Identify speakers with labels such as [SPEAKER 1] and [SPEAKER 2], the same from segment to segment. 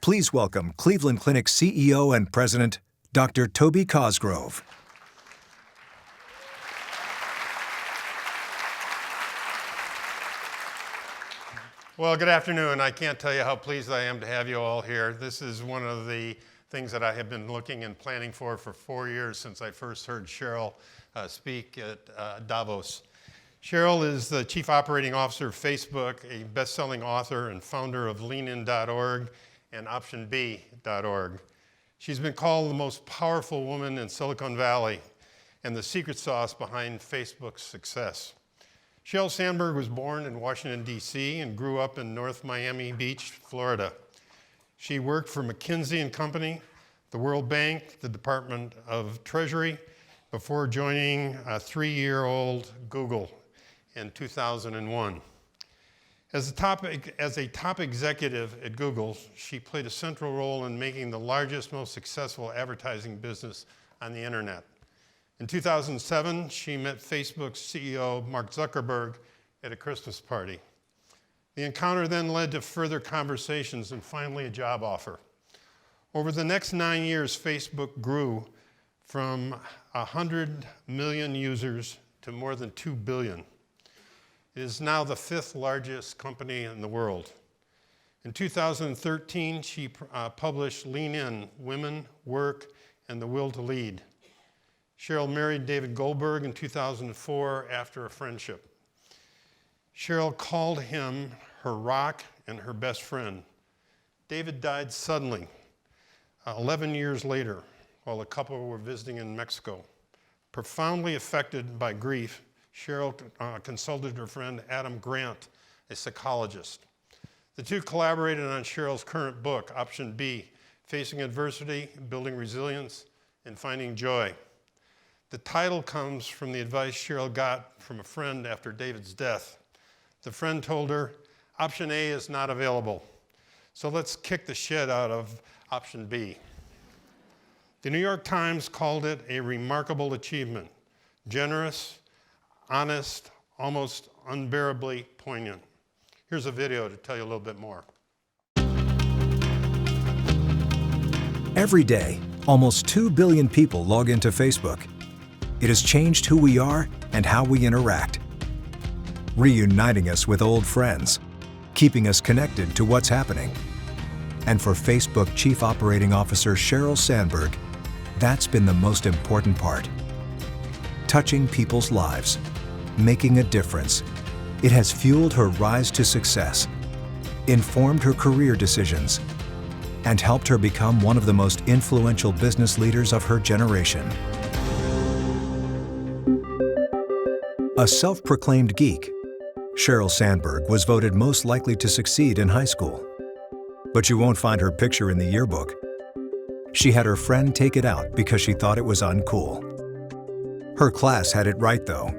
[SPEAKER 1] Please welcome Cleveland Clinic CEO and President, Dr. Toby Cosgrove.
[SPEAKER 2] Well, good afternoon. I can't tell you how pleased I am to have you all here. This is one of the things that I have been looking and planning for 4 years since I first heard Sheryl speak at Davos. Sheryl is the Chief Operating Officer of Facebook, a best-selling author and founder of leanin.org and optionb.org. She's been called the most powerful woman in Silicon Valley and the secret sauce behind Facebook's success. Sheryl Sandberg was born in Washington, D.C. and grew up in North Miami Beach, Florida. She worked for McKinsey & Company, the World Bank, the Department of Treasury, before joining a 3-year-old Google in 2001. As a top executive at Google, she played a central role in making the largest, most successful advertising business on the internet. In 2007, she met Facebook's CEO, Mark Zuckerberg, at a Christmas party. The encounter then led to further conversations and finally a job offer. Over the next 9 years, Facebook grew from 100 million users to more than 2 billion. It is now the 5th largest company in the world. In 2013, she published Lean In, Women, Work, and the Will to Lead. Sheryl married David Goldberg in 2004 after a friendship. Sheryl called him her rock and her best friend. David died suddenly, 11 years later, while the couple were visiting in Mexico. Profoundly affected by grief, Sheryl consulted her friend Adam Grant, a psychologist. The two collaborated on Sheryl's current book, Option B, Facing Adversity, Building Resilience, and Finding Joy. The title comes from the advice Sheryl got from a friend after David's death. The friend told her, Option A is not available, so let's kick the shit out of Option B. The New York Times called it a remarkable achievement, generous, honest, almost unbearably poignant. Here's a video to tell you a little bit more.
[SPEAKER 1] Every day, almost 2 billion people log into Facebook. It has changed who we are and how we interact, reuniting us with old friends, keeping us connected to what's happening. And for Facebook Chief Operating Officer Sheryl Sandberg, that's been the most important part. Touching people's lives, making a difference. It has fueled her rise to success, informed her career decisions, and helped her become one of the most influential business leaders of her generation. A self-proclaimed geek, Sheryl Sandberg was voted most likely to succeed in high school. But you won't find her picture in the yearbook. She had her friend take it out because she thought it was uncool. Her class had it right, though.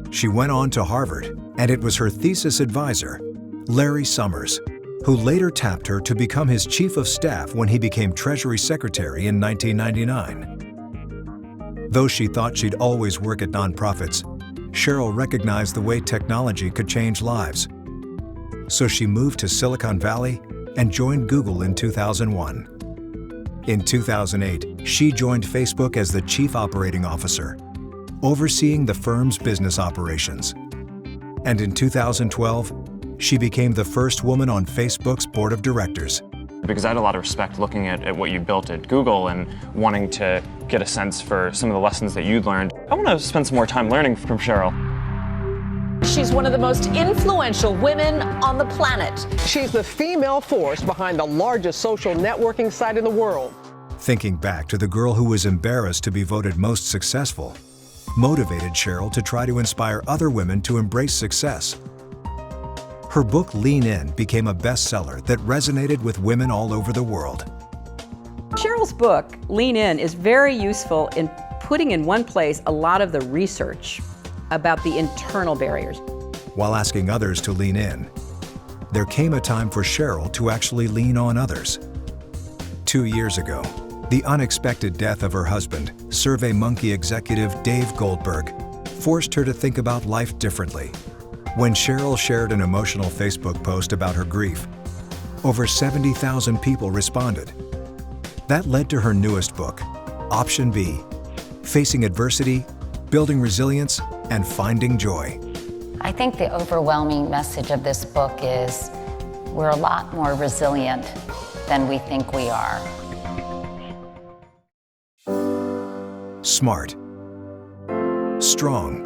[SPEAKER 1] She went on to Harvard, and it was her thesis advisor, Larry Summers, who later tapped her to become his chief of staff when he became Treasury Secretary in 1999. Though she thought she'd always work at nonprofits, Sheryl recognized the way technology could change lives. So she moved to Silicon Valley and joined Google in 2001. In 2008, she joined Facebook as the Chief Operating Officer, overseeing the firm's business operations. And in 2012, she became the first woman on Facebook's board of directors.
[SPEAKER 3] Because I had a lot of respect looking at what you built at Google and wanting to get a sense for some of the lessons that you'd learned. I want to spend some more time learning from Sheryl.
[SPEAKER 4] She's one of the most influential women on the planet.
[SPEAKER 5] She's the female force behind the largest social networking site in the world.
[SPEAKER 1] Thinking back to the girl who was embarrassed to be voted most successful, motivated Sheryl to try to inspire other women to embrace success. Her book, Lean In, became a bestseller that resonated with women all over the world.
[SPEAKER 6] Sheryl's book, Lean In, is very useful in putting in one place a lot of the research about the internal barriers.
[SPEAKER 1] While asking others to lean in, there came a time for Sheryl to actually lean on others. 2 years ago, the unexpected death of her husband, SurveyMonkey executive Dave Goldberg, forced her to think about life differently. When Sheryl shared an emotional Facebook post about her grief, Over 70,000 people responded. That led to her newest book, Option B, Facing Adversity, Building Resilience, and Finding Joy.
[SPEAKER 7] I think the overwhelming message of this book is we're a lot more resilient than we think we are.
[SPEAKER 1] Smart, strong,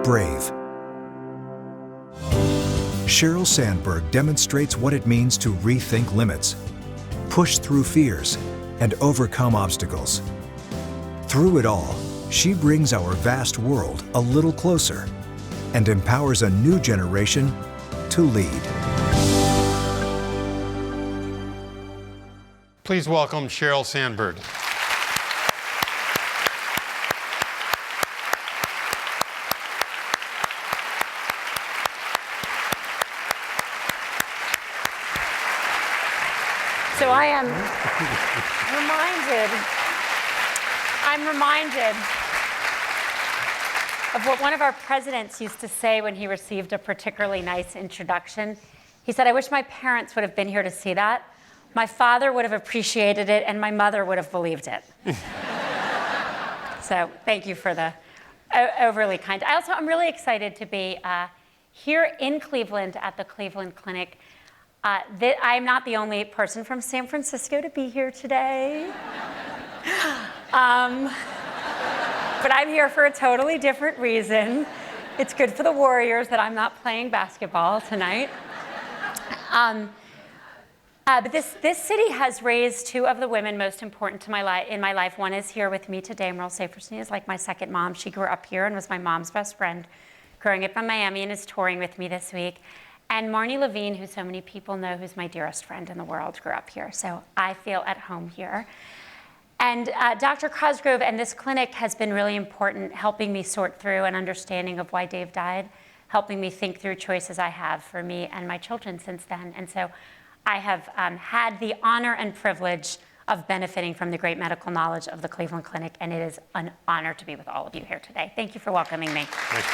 [SPEAKER 1] brave. Sheryl Sandberg demonstrates what it means to rethink limits, push through fears, and overcome obstacles. Through it all, she brings our vast world a little closer and empowers a new generation to lead.
[SPEAKER 2] Please welcome Sheryl Sandberg.
[SPEAKER 8] So I'm reminded of what one of our presidents used to say when he received a particularly nice introduction. He said, "I wish my parents would have been here to see that. My father would have appreciated it, and my mother would have believed it." So thank you for the overly kind. I'm really excited to be here in Cleveland at the Cleveland Clinic. I'm not the only person from San Francisco to be here today. But I'm here for a totally different reason. It's good for the Warriors that I'm not playing basketball tonight. But this city has raised two of the women most important to in my life. One is here with me today. Sheryl Sandberg is like my second mom. She grew up here and was my mom's best friend growing up in Miami and is touring with me this week. And Marnie Levine, who so many people know, who's my dearest friend in the world, grew up here. So I feel at home here. And Dr. Cosgrove and this clinic has been really important, helping me sort through an understanding of why Dave died, helping me think through choices I have for me and my children since then. And so I have had the honor and privilege of benefiting from the great medical knowledge of the Cleveland Clinic, and it is an honor to be with all of you here today. Thank you for welcoming me.
[SPEAKER 2] Thank you.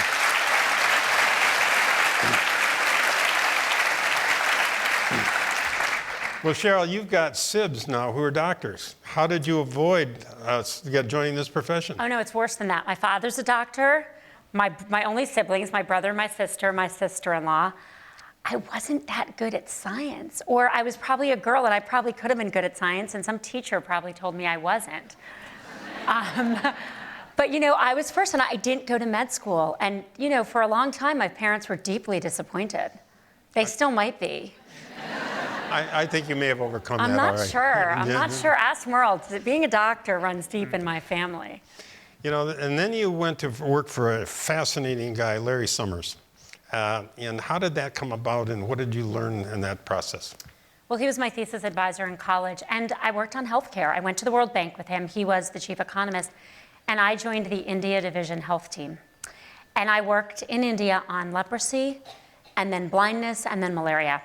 [SPEAKER 2] Well, Sheryl, you've got sibs now who are doctors. How did you avoid joining this profession?
[SPEAKER 8] Oh, no, it's worse than that. My father's a doctor. My only siblings, my brother, my sister-in-law. I wasn't that good at science. Or I was probably a girl, and I probably could have been good at science, and some teacher probably told me I wasn't. But, I was first, and I didn't go to med school. And, for a long time, my parents were deeply disappointed. They still might be.
[SPEAKER 2] I think you may have overcome that.
[SPEAKER 8] I'm not
[SPEAKER 2] all right.
[SPEAKER 8] sure. I'm not sure. Ask Merle. Being a doctor runs deep in my family.
[SPEAKER 2] And then you went to work for a fascinating guy, Larry Summers. And how did that come about, and what did you learn in that process?
[SPEAKER 8] Well, he was my thesis advisor in college, and I worked on healthcare. I went to the World Bank with him. He was the chief economist, and I joined the India Division Health Team. And I worked in India on leprosy, and then blindness, and then malaria.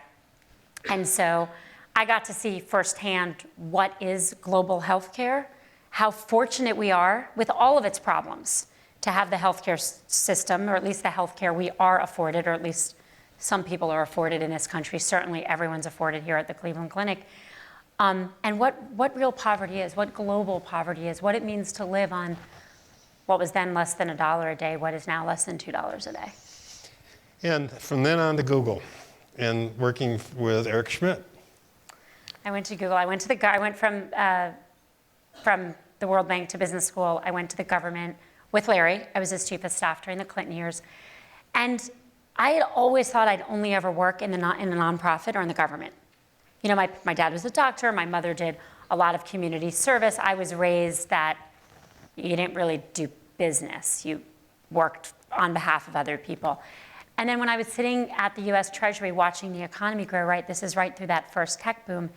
[SPEAKER 8] And so I got to see firsthand what is global healthcare, how fortunate we are with all of its problems to have the healthcare system, or at least the healthcare we are afforded, or at least some people are afforded in this country. Certainly everyone's afforded here at the Cleveland Clinic. And what real poverty is, what global poverty is, what it means to live on what was then less than $1 a day, what is now less than $2 a day.
[SPEAKER 2] And from then on to Google and working with Eric Schmidt.
[SPEAKER 8] I went to Google. I went from the World Bank to business school. I went to the government with Larry. I was his chief of staff during the Clinton years. And I had always thought I'd only ever work in a nonprofit or in the government. My dad was a doctor. My mother did a lot of community service. I was raised that you didn't really do business. You worked on behalf of other people. And then when I was sitting at the US Treasury watching the economy grow, this is right through that first tech boom,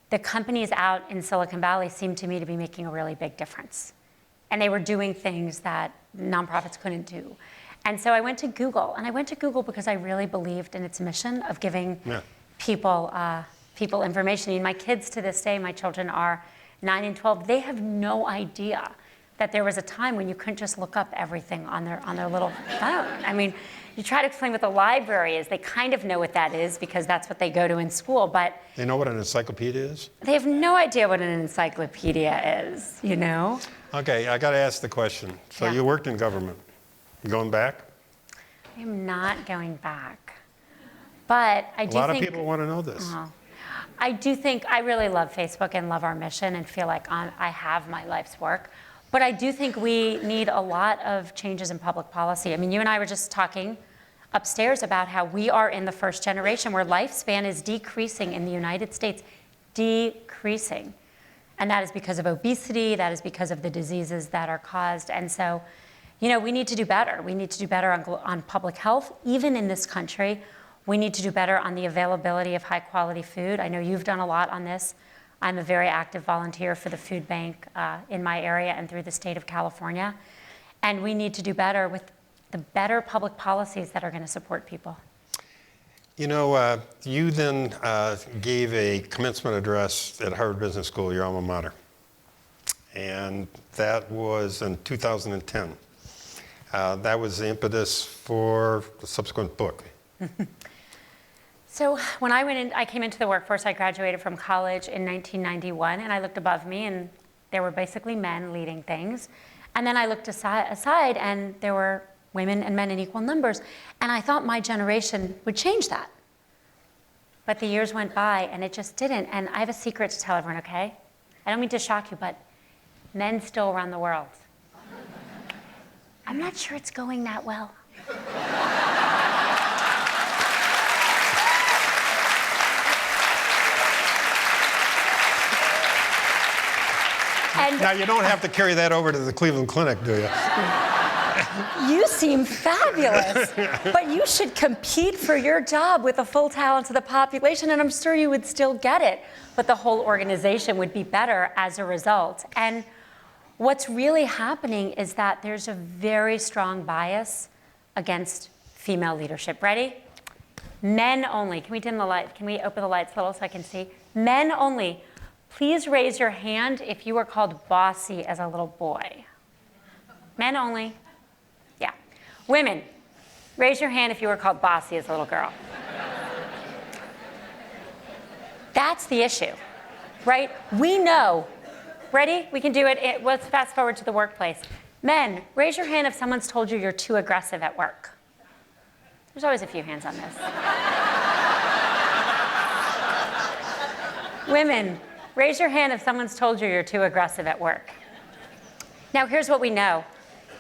[SPEAKER 8] the companies out in Silicon Valley seemed to me to be making a really big difference. And they were doing things that nonprofits couldn't do. And so I went to Google, and I went to Google because I really believed in its mission of giving people information. My kids to this day, my children are 9 and 12, they have no idea that there was a time when you couldn't just look up everything on their little phone. You try to explain what the library is. They kind of know what that is because that's what they go to in school, but
[SPEAKER 2] They know what an encyclopedia is?
[SPEAKER 8] they have no idea what an encyclopedia is, you know?
[SPEAKER 2] Okay, I got to ask the question. So
[SPEAKER 8] Yeah.
[SPEAKER 2] you worked in government. You going back?
[SPEAKER 8] I'm not going back. But I do think...
[SPEAKER 2] A lot of people want to know this.
[SPEAKER 8] I do think I really love Facebook and love our mission and feel like I have my life's work. But I do think we need a lot of changes in public policy. I mean, you and I were just talking upstairs about how we are in the first generation where lifespan is decreasing in the United States, decreasing. And that is because of obesity, that is because of the diseases that are caused. And so, you know, we need to do better. We need to do better on public health, even in this country. We need to do better on the availability of high quality food. I know you've done a lot on this. I'm a very active volunteer for the food bank in my area and through the state of California. And we need to do better with the better public policies that are going to support people.
[SPEAKER 2] You know, you then gave a commencement address at Harvard Business School, your alma mater. And that was in 2010. That was the impetus for the subsequent book.
[SPEAKER 8] So when I came into the workforce, I graduated from college in 1991, and I looked above me, and there were basically men leading things. And then I looked aside, and there were women and men in equal numbers. And I thought my generation would change that. But the years went by, and it just didn't. And I have a secret to tell everyone, okay? I don't mean to shock you, but men still run the world. I'm not sure it's going that well.
[SPEAKER 2] Now, you don't have to carry that over to the Cleveland Clinic, do you?
[SPEAKER 8] You seem fabulous, but you should compete for your job with the full talents of the population, and I'm sure you would still get it, but the whole organization would be better as a result. And what's really happening is that there's a very strong bias against female leadership. Ready? Men only. Can we dim the light? Can we open the lights a little so I can see? Men only. Please raise your hand if you were called bossy as a little boy. Men only. Yeah. Women, raise your hand if you were called bossy as a little girl. That's the issue, right? We know. Ready? We can do it. Let's fast forward to the workplace. Men, raise your hand if someone's told you you're too aggressive at work. There's always a few hands on this. Women, raise your hand if someone's told you you're too aggressive at work. Now, here's what we know.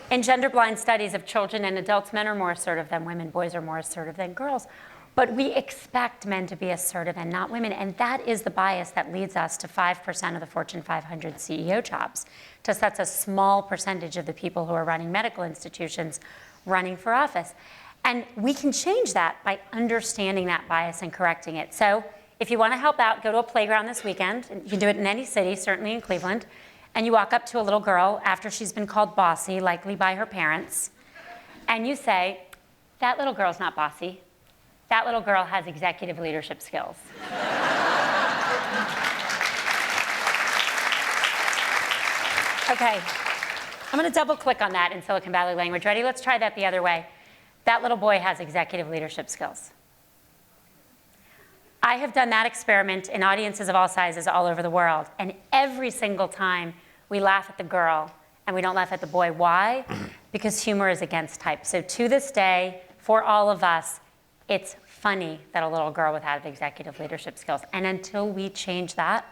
[SPEAKER 8] In gender-blind studies of children and adults, men are more assertive than women, boys are more assertive than girls. But we expect men to be assertive and not women, and that is the bias that leads us to 5% of the Fortune 500 CEO jobs. Just that's a small percentage of the people who are running medical institutions running for office. And we can change that by understanding that bias and correcting it. So if you want to help out, go to a playground this weekend. You can do it in any city, certainly in Cleveland. And you walk up to a little girl after she's been called bossy, likely by her parents, and you say, that little girl's not bossy. That little girl has executive leadership skills. Okay, I'm going to double click on that in Silicon Valley language. Ready? Let's try that the other way. That little boy has executive leadership skills. I have done that experiment in audiences of all sizes all over the world, and every single time we laugh at the girl and we don't laugh at the boy. Why? Because humor is against type. So to this day, for all of us, it's funny that a little girl would have executive leadership skills. And until we change that,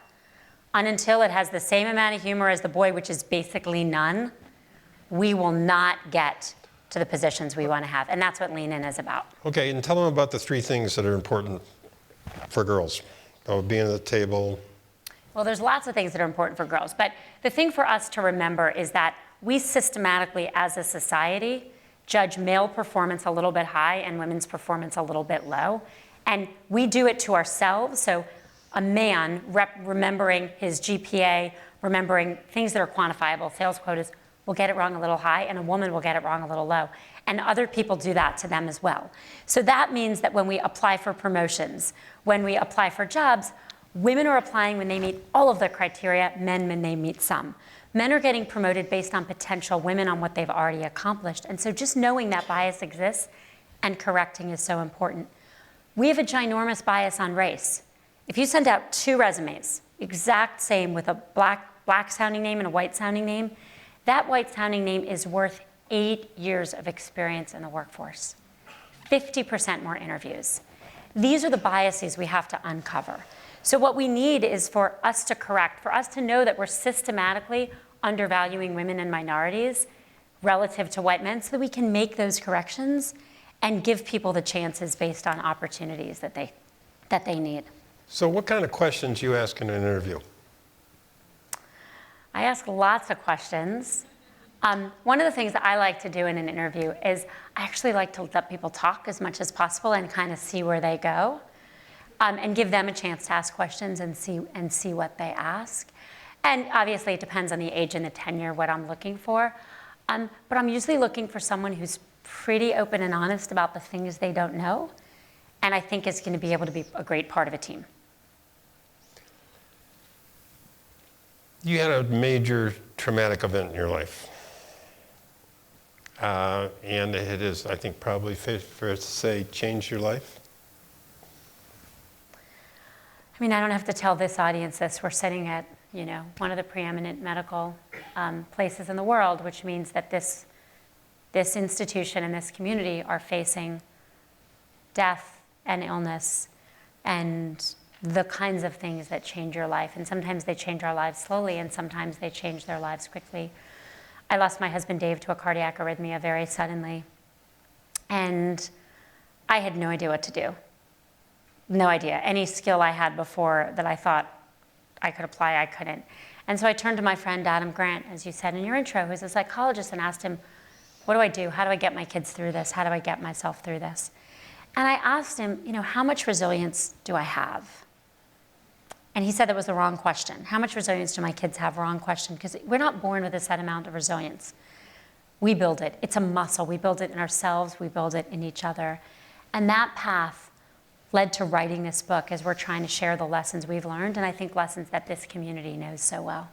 [SPEAKER 8] and until it has the same amount of humor as the boy, which is basically none, we will not get to the positions we want to have. And that's what Lean In is about.
[SPEAKER 2] Okay, and tell them about the three things that are important for girls. Being at the table.
[SPEAKER 8] Well, there's lots of things that are important for girls. But the thing for us to remember is that we systematically, as a society, judge male performance a little bit high and women's performance a little bit low. And we do it to ourselves. So a man remembering his GPA, remembering things that are quantifiable, sales quotas, will get it wrong a little high, and a woman will get it wrong a little low. And other people do that to them as well. So that means that when we apply for promotions, when we apply for jobs, women are applying when they meet all of the criteria, men when they meet some. Men are getting promoted based on potential, women on what they've already accomplished. And so just knowing that bias exists and correcting is so important. We have a ginormous bias on race. If you send out 2 resumes, exact same with a black sounding name and a white sounding name, that white sounding name is worth 8 years of experience in the workforce, 50% more interviews. These are the biases we have to uncover. So what we need is for us to correct, for us to know that we're systematically undervaluing women and minorities relative to white men so that we can make those corrections and give people the chances based on opportunities that they need.
[SPEAKER 2] So what kind of questions you ask in an interview?
[SPEAKER 8] I ask lots of questions. One of the things that I like to do in an interview is I actually like to let people talk as much as possible and kind of see where they go, and give them a chance to ask questions and see what they ask. And obviously it depends on the age and the tenure, what I'm looking for. But I'm usually looking for someone who's pretty open and honest about the things they don't know, and I think is going to be able to be a great part of a team.
[SPEAKER 2] You had a major traumatic event in your life. And it is, I think, probably fair to say, changed your life?
[SPEAKER 8] I mean, I don't have to tell this audience this. We're sitting at, one of the preeminent medical places in the world, which means that this institution and this community are facing death and illness and the kinds of things that change your life. And sometimes they change our lives slowly, and sometimes they change their lives quickly. I lost my husband Dave to a cardiac arrhythmia very suddenly, and I had no idea what to do. No idea. Any skill I had before that I thought I could apply, I couldn't. And so I turned to my friend Adam Grant, as you said in your intro, who's a psychologist, and asked him, what do I do? How do I get my kids through this? How do I get myself through this? And I asked him, how much resilience do I have? And he said that was the wrong question. How much resilience do my kids have? Wrong question, because we're not born with a set amount of resilience. We build it. It's a muscle. We build it in ourselves. We build it in each other. And that path led to writing this book as we're trying to share the lessons we've learned, and I think lessons that this community knows so well.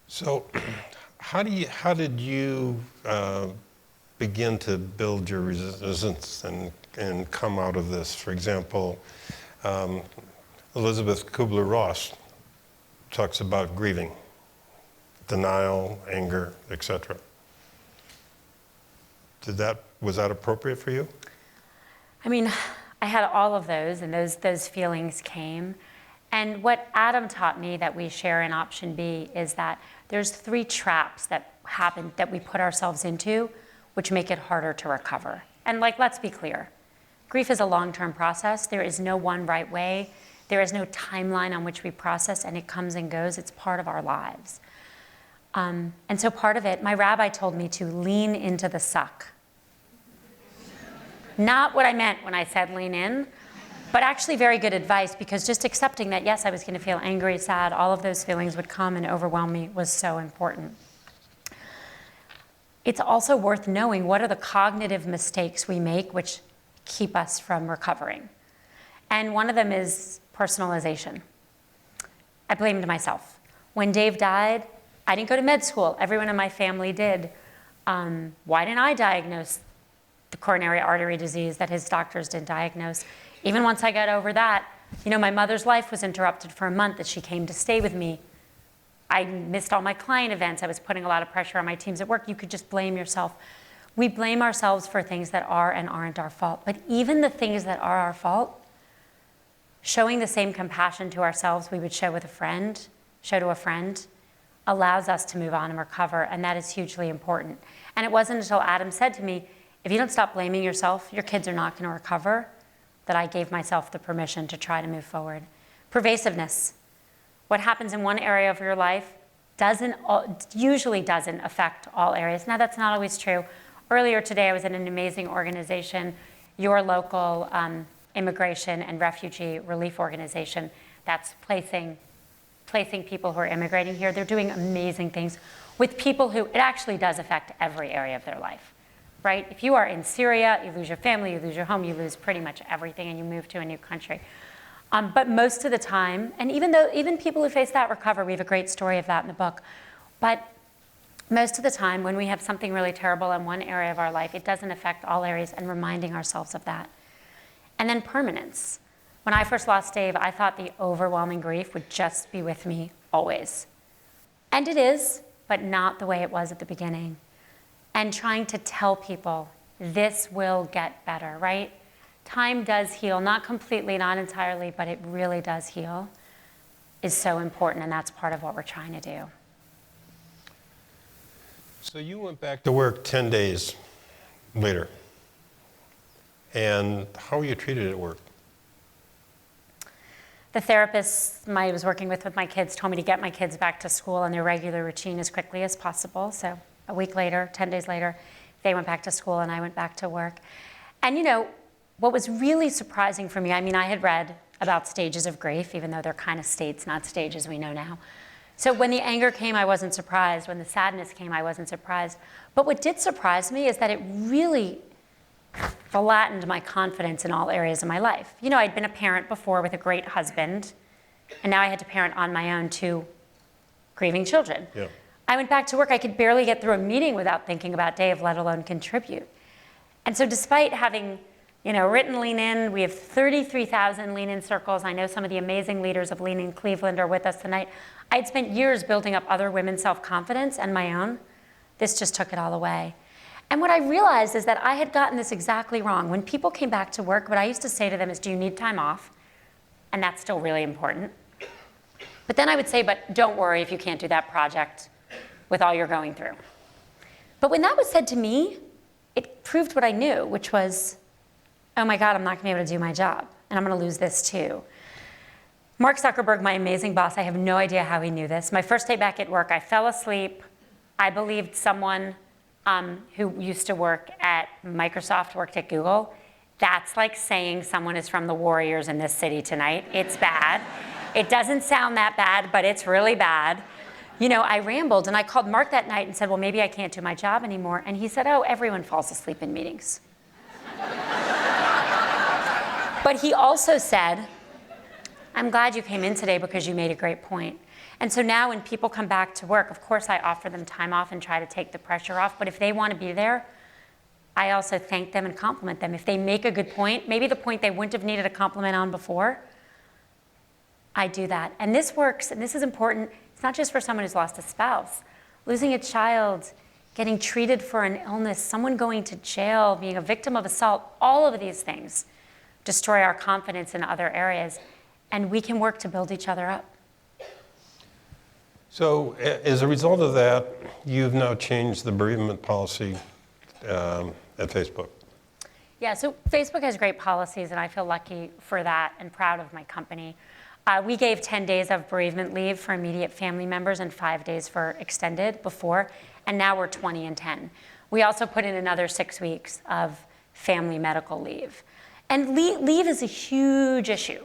[SPEAKER 2] So how did you begin to build your resilience and come out of this? For example, Elizabeth Kubler-Ross talks about grieving, denial, anger, etc. Was that appropriate for you?
[SPEAKER 8] I mean, I had all of those, and those feelings came. And what Adam taught me that we share in Option B is that there's 3 traps that happen that we put ourselves into, which make it harder to recover. And let's be clear. Grief is a long-term process. There is no one right way. There is no timeline on which we process, and it comes and goes. It's part of our lives. And so part of it, my rabbi told me to lean into the suck. Not what I meant when I said lean in, but actually very good advice, because just accepting that, yes, I was going to feel angry, sad, all of those feelings would come and overwhelm me was so important. It's also worth knowing what are the cognitive mistakes we make which keep us from recovering. And one of them is personalization. I blamed myself. When Dave died, I didn't go to med school. Everyone in my family did. Why didn't I diagnose the coronary artery disease that his doctors didn't diagnose? Even once I got over that, my mother's life was interrupted for a month as she came to stay with me. I missed all my client events. I was putting a lot of pressure on my teams at work. You could just blame yourself. We blame ourselves for things that are and aren't our fault. But even the things that are our fault, showing the same compassion to ourselves we would show to a friend, allows us to move on and recover, and that is hugely important. And it wasn't until Adam said to me, if you don't stop blaming yourself, your kids are not going to recover, that I gave myself the permission to try to move forward. Pervasiveness. What happens in one area of your life usually doesn't affect all areas. Now, that's not always true. Earlier today, I was in an amazing organization, your local immigration and refugee relief organization that's placing people who are immigrating here. They're doing amazing things with people who it actually does affect every area of their life, right? If you are in Syria, you lose your family, you lose your home, you lose pretty much everything, and you move to a new country. But most of the time, and even people who face that recover, we have a great story of that in the book, but most of the time when we have something really terrible in one area of our life, it doesn't affect all areas, and reminding ourselves of that. And then permanence. When I first lost Dave, I thought the overwhelming grief would just be with me always. And it is, but not the way it was at the beginning. And trying to tell people, this will get better, right? Time does heal, not completely, not entirely, but it really does heal, is so important, and that's part of what we're trying to do.
[SPEAKER 2] So you went back to work 10 days later. And how were you treated at work?
[SPEAKER 8] The therapist I was working with my kids told me to get my kids back to school and their regular routine as quickly as possible. So a week later, 10 days later, they went back to school and I went back to work. And you know, what was really surprising for me, I mean, I had read about stages of grief, even though they're kind of states, not stages we know now. So when the anger came, I wasn't surprised. When the sadness came, I wasn't surprised. But what did surprise me is that it really flattened my confidence in all areas of my life. You know, I'd been a parent before with a great husband, and now I had to parent on my own 2 grieving children.
[SPEAKER 2] Yeah.
[SPEAKER 8] I went back to work. I could barely get through a meeting without thinking about Dave, let alone contribute. And so despite having, you know, written Lean In, we have 33,000 Lean In circles. I know some of the amazing leaders of Lean In Cleveland are with us tonight. I'd spent years building up other women's self-confidence and my own. This just took it all away. And what I realized is that I had gotten this exactly wrong. When people came back to work, what I used to say to them is, do you need time off? And that's still really important. But then I would say, but don't worry if you can't do that project with all you're going through. But when that was said to me, it proved what I knew, which was, oh my God, I'm not gonna be able to do my job, and I'm gonna lose this too. Mark Zuckerberg, my amazing boss, I have no idea how he knew this. My first day back at work, I fell asleep. I believed someone who used to work at Microsoft worked at Google. That's like saying someone is from the Warriors in this city tonight. It's bad. It doesn't sound that bad, but it's really bad. You know, I rambled and I called Mark that night and said, well, maybe I can't do my job anymore. And he said, oh, everyone falls asleep in meetings. But he also said, I'm glad you came in today because you made a great point. And so now when people come back to work, of course I offer them time off and try to take the pressure off, but if they want to be there, I also thank them and compliment them. If they make a good point, maybe the point they wouldn't have needed a compliment on before, I do that. And this works, and this is important, it's not just for someone who's lost a spouse. Losing a child, getting treated for an illness, someone going to jail, being a victim of assault, all of these things destroy our confidence in other areas, and we can work to build each other up.
[SPEAKER 2] So as a result of that, you've now changed the bereavement policy at Facebook.
[SPEAKER 8] Yeah, so Facebook has great policies, and I feel lucky for that and proud of my company. We gave 10 days of bereavement leave for immediate family members and 5 days for extended before, and now we're 20 and 10. We also put in another 6 weeks of family medical leave. And leave is a huge issue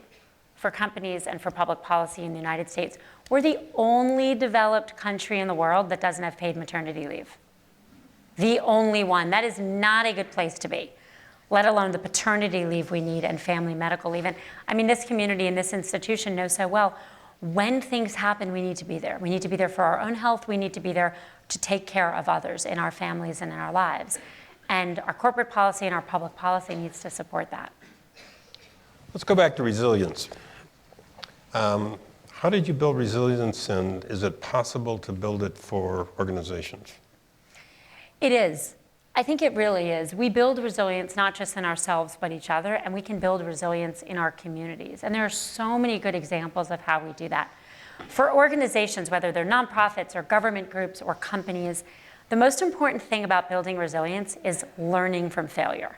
[SPEAKER 8] for companies and for public policy in the United States. We're the only developed country in the world that doesn't have paid maternity leave. The only one. That is not a good place to be, let alone the paternity leave we need and family medical leave. And I mean, this community and this institution knows so well, when things happen, we need to be there. We need to be there for our own health. We need to be there to take care of others in our families and in our lives. And our corporate policy and our public policy needs to support that.
[SPEAKER 2] Let's go back to resilience. How did you build resilience, and is it possible to build it for organizations?
[SPEAKER 8] It is. I think it really is. We build resilience not just in ourselves, but each other, and we can build resilience in our communities. And there are so many good examples of how we do that. For organizations, whether they're nonprofits or government groups or companies, the most important thing about building resilience is learning from failure.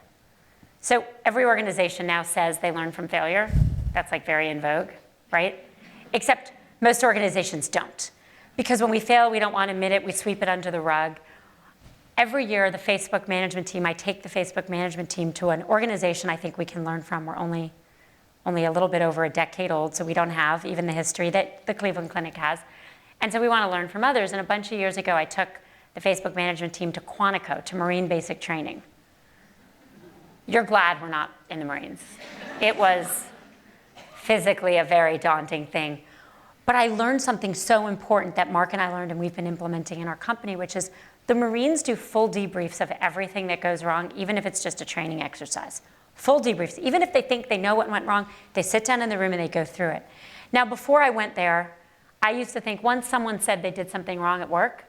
[SPEAKER 8] So every organization now says they learn from failure. That's like very in vogue, right? Except most organizations don't. Because when we fail, we don't want to admit it, we sweep it under the rug. Every year, the Facebook management team, I take the Facebook management team to an organization I think we can learn from. We're only a little bit over a decade old, so we don't have even the history that the Cleveland Clinic has. And so we want to learn from others. And a bunch of years ago, I took the Facebook management team to Quantico, to Marine Basic Training. You're glad we're not in the Marines. It was physically a very daunting thing. But I learned something so important that Mark and I learned and we've been implementing in our company, which is the Marines do full debriefs of everything that goes wrong, even if it's just a training exercise. Full debriefs. Even if they think they know what went wrong, they sit down in the room and they go through it. Now, before I went there, I used to think once someone said they did something wrong at work,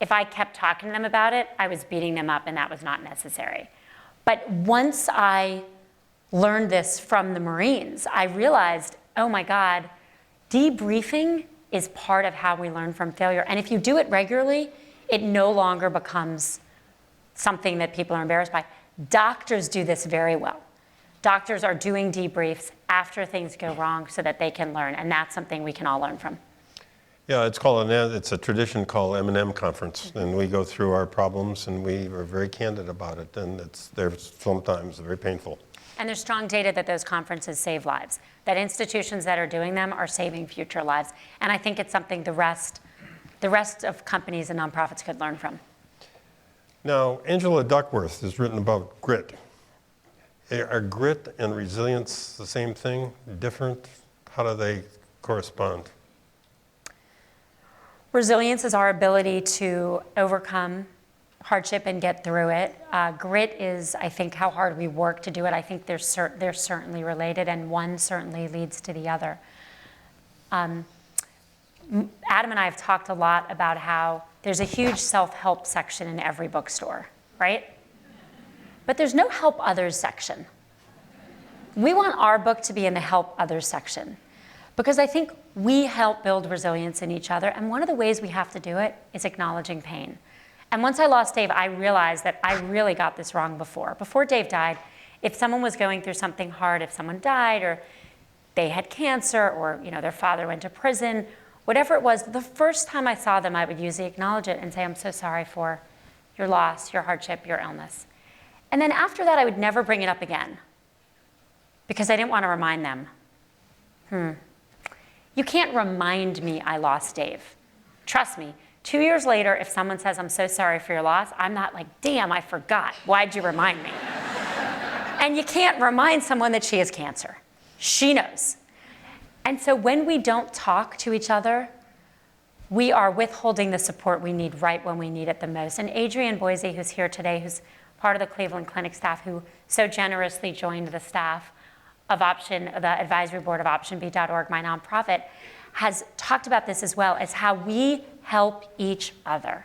[SPEAKER 8] if I kept talking to them about it, I was beating them up and that was not necessary. But once I learned this from the Marines, I realized, oh my God, debriefing is part of how we learn from failure. And if you do it regularly, it no longer becomes something that people are embarrassed by. Doctors do this very well. Doctors are doing debriefs after things go wrong so that they can learn, and that's something we can all learn from.
[SPEAKER 2] Yeah, it's a tradition called M&M Conference, and we go through our problems and we are very candid about it, and they're sometimes very painful.
[SPEAKER 8] And there's strong data that those conferences save lives, that institutions that are doing them are saving future lives. And I think it's something the rest of companies and nonprofits could learn from.
[SPEAKER 2] Now, Angela Duckworth has written about grit. Are grit and resilience the same thing, different? How do they correspond?
[SPEAKER 8] Resilience is our ability to overcome hardship and get through it. Grit is, I think, how hard we work to do it. I think they're certainly related, and one certainly leads to the other. Adam and I have talked a lot about how there's a huge self-help section in every bookstore, right? But there's no help others section. We want our book to be in the help others section because I think we help build resilience in each other, and one of the ways we have to do it is acknowledging pain. And once I lost Dave, I realized that I really got this wrong before. Before Dave died, if someone was going through something hard, if someone died or they had cancer or their father went to prison, whatever it was, the first time I saw them, I would usually acknowledge it and say, I'm so sorry for your loss, your hardship, your illness. And then after that, I would never bring it up again because I didn't want to remind them. You can't remind me I lost Dave. Trust me, 2 years later, if someone says, I'm so sorry for your loss, I'm not like, damn, I forgot. Why'd you remind me? And you can't remind someone that she has cancer. She knows. And so when we don't talk to each other, we are withholding the support we need right when we need it the most. And Adrienne Boise, who's here today, who's part of the Cleveland Clinic staff, who so generously joined the staff of the advisory board of OptionB.org, my nonprofit, has talked about this as well, as how we help each other.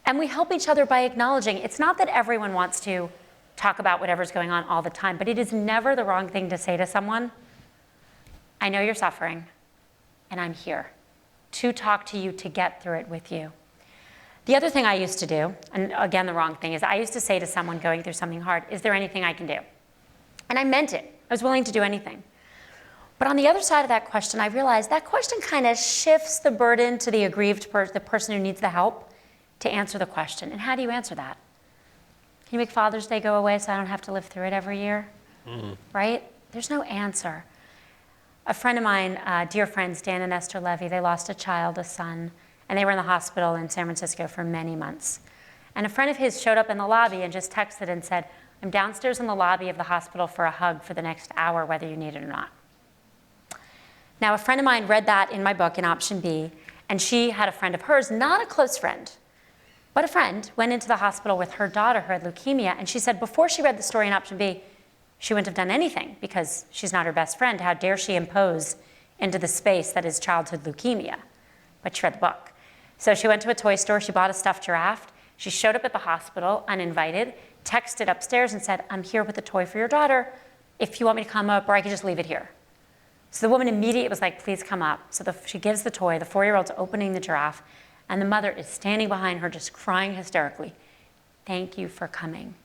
[SPEAKER 8] And we help each other by acknowledging, it's not that everyone wants to talk about whatever's going on all the time, but it is never the wrong thing to say to someone, I know you're suffering, and I'm here to talk to you, to get through it with you. The other thing I used to do, and again, the wrong thing, is I used to say to someone going through something hard, is there anything I can do? And I meant it. I was willing to do anything. But on the other side of that question, I realized that question kind of shifts the burden to the aggrieved the person who needs the help to answer the question. And how do you answer that? Can you make Father's Day go away so I don't have to live through it every year? Right? There's no answer. A friend of mine, dear friends, Dan and Esther Levy, they lost a child, a son, and they were in the hospital in San Francisco for many months. And a friend of his showed up in the lobby and just texted and said, I'm downstairs in the lobby of the hospital for a hug for the next hour, whether you need it or not. Now, a friend of mine read that in my book, in Option B, and she had a friend of hers, not a close friend, but a friend, went into the hospital with her daughter who had leukemia, and she said before she read the story in Option B, she wouldn't have done anything because she's not her best friend. How dare she impose into the space that is childhood leukemia? But she read the book. So she went to a toy store, she bought a stuffed giraffe, she showed up at the hospital uninvited, texted upstairs and said, I'm here with a toy for your daughter, if you want me to come up, or I can just leave it here. So the woman immediately was like, please come up. So she gives the toy, the 4-year-old's opening the giraffe, and the mother is standing behind her just crying hysterically. Thank you for coming.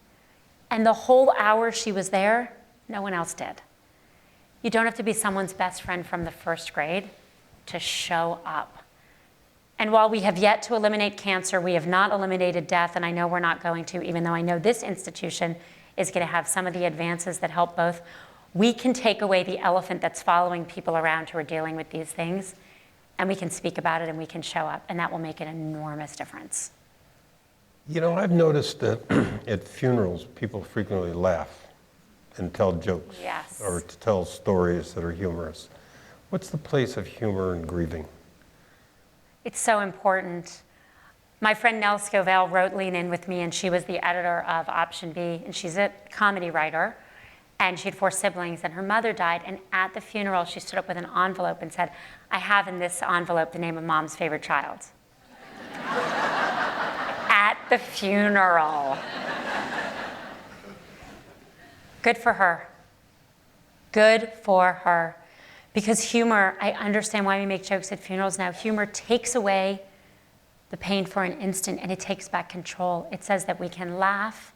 [SPEAKER 8] And the whole hour she was there, no one else did. You don't have to be someone's best friend from the first grade to show up. And while we have yet to eliminate cancer, we have not eliminated death, and I know we're not going to, even though I know this institution is going to have some of the advances that help both. We can take away the elephant that's following people around who are dealing with these things, and we can speak about it and we can show up, and that will make an enormous difference.
[SPEAKER 2] You know, I've noticed that at funerals, people frequently laugh and tell jokes.
[SPEAKER 8] Yes.
[SPEAKER 2] Or tell stories that are humorous. What's the place of humor in grieving?
[SPEAKER 8] It's so important. My friend Nell Scoville wrote Lean In with me, and she was the editor of Option B, and she's a comedy writer, and she had 4 siblings, and her mother died, and at the funeral, she stood up with an envelope and said, "I have in this envelope the name of Mom's favorite child." At the funeral. Good for her. Good for her. Because humor, I understand why we make jokes at funerals now. Humor takes away the pain for an instant, and it takes back control. It says that we can laugh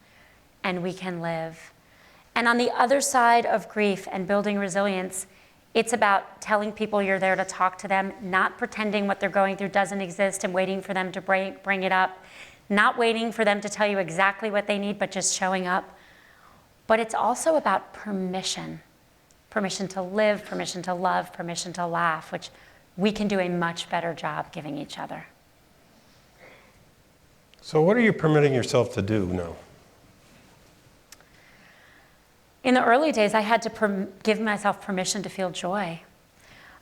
[SPEAKER 8] and we can live. And on the other side of grief and building resilience, it's about telling people you're there to talk to them, not pretending what they're going through doesn't exist and waiting for them to bring it up, not waiting for them to tell you exactly what they need, but just showing up. But it's also about permission. Permission to live, permission to love, permission to laugh, which we can do a much better job giving each other.
[SPEAKER 2] So what are you permitting yourself to do now?
[SPEAKER 8] In the early days, I had to give myself permission to feel joy.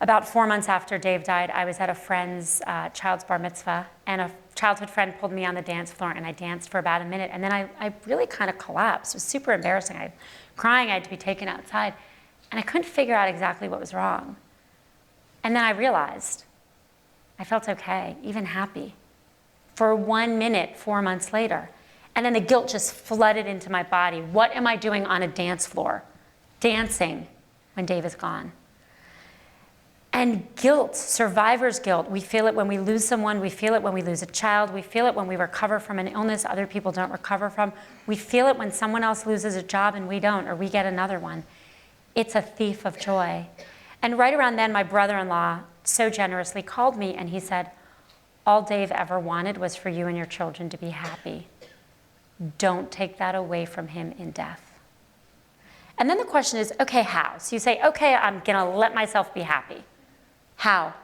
[SPEAKER 8] About 4 months after Dave died, I was at a friend's child's bar mitzvah, and a childhood friend pulled me on the dance floor, and I danced for about a minute, and then I really kind of collapsed. It was super embarrassing. I was crying. I had to be taken outside, and I couldn't figure out exactly what was wrong. And then I realized I felt okay, even happy, for 1 minute 4 months later. And then the guilt just flooded into my body. What am I doing on a dance floor? Dancing when Dave is gone. And guilt, survivor's guilt, we feel it when we lose someone, we feel it when we lose a child, we feel it when we recover from an illness other people don't recover from, we feel it when someone else loses a job and we don't, or we get another one. It's a thief of joy. And right around then, my brother-in-law so generously called me and he said, "All Dave ever wanted was for you and your children to be happy. Don't take that away from him in death." And then the question is, okay, how? So you say, okay, I'm gonna let myself be happy. How?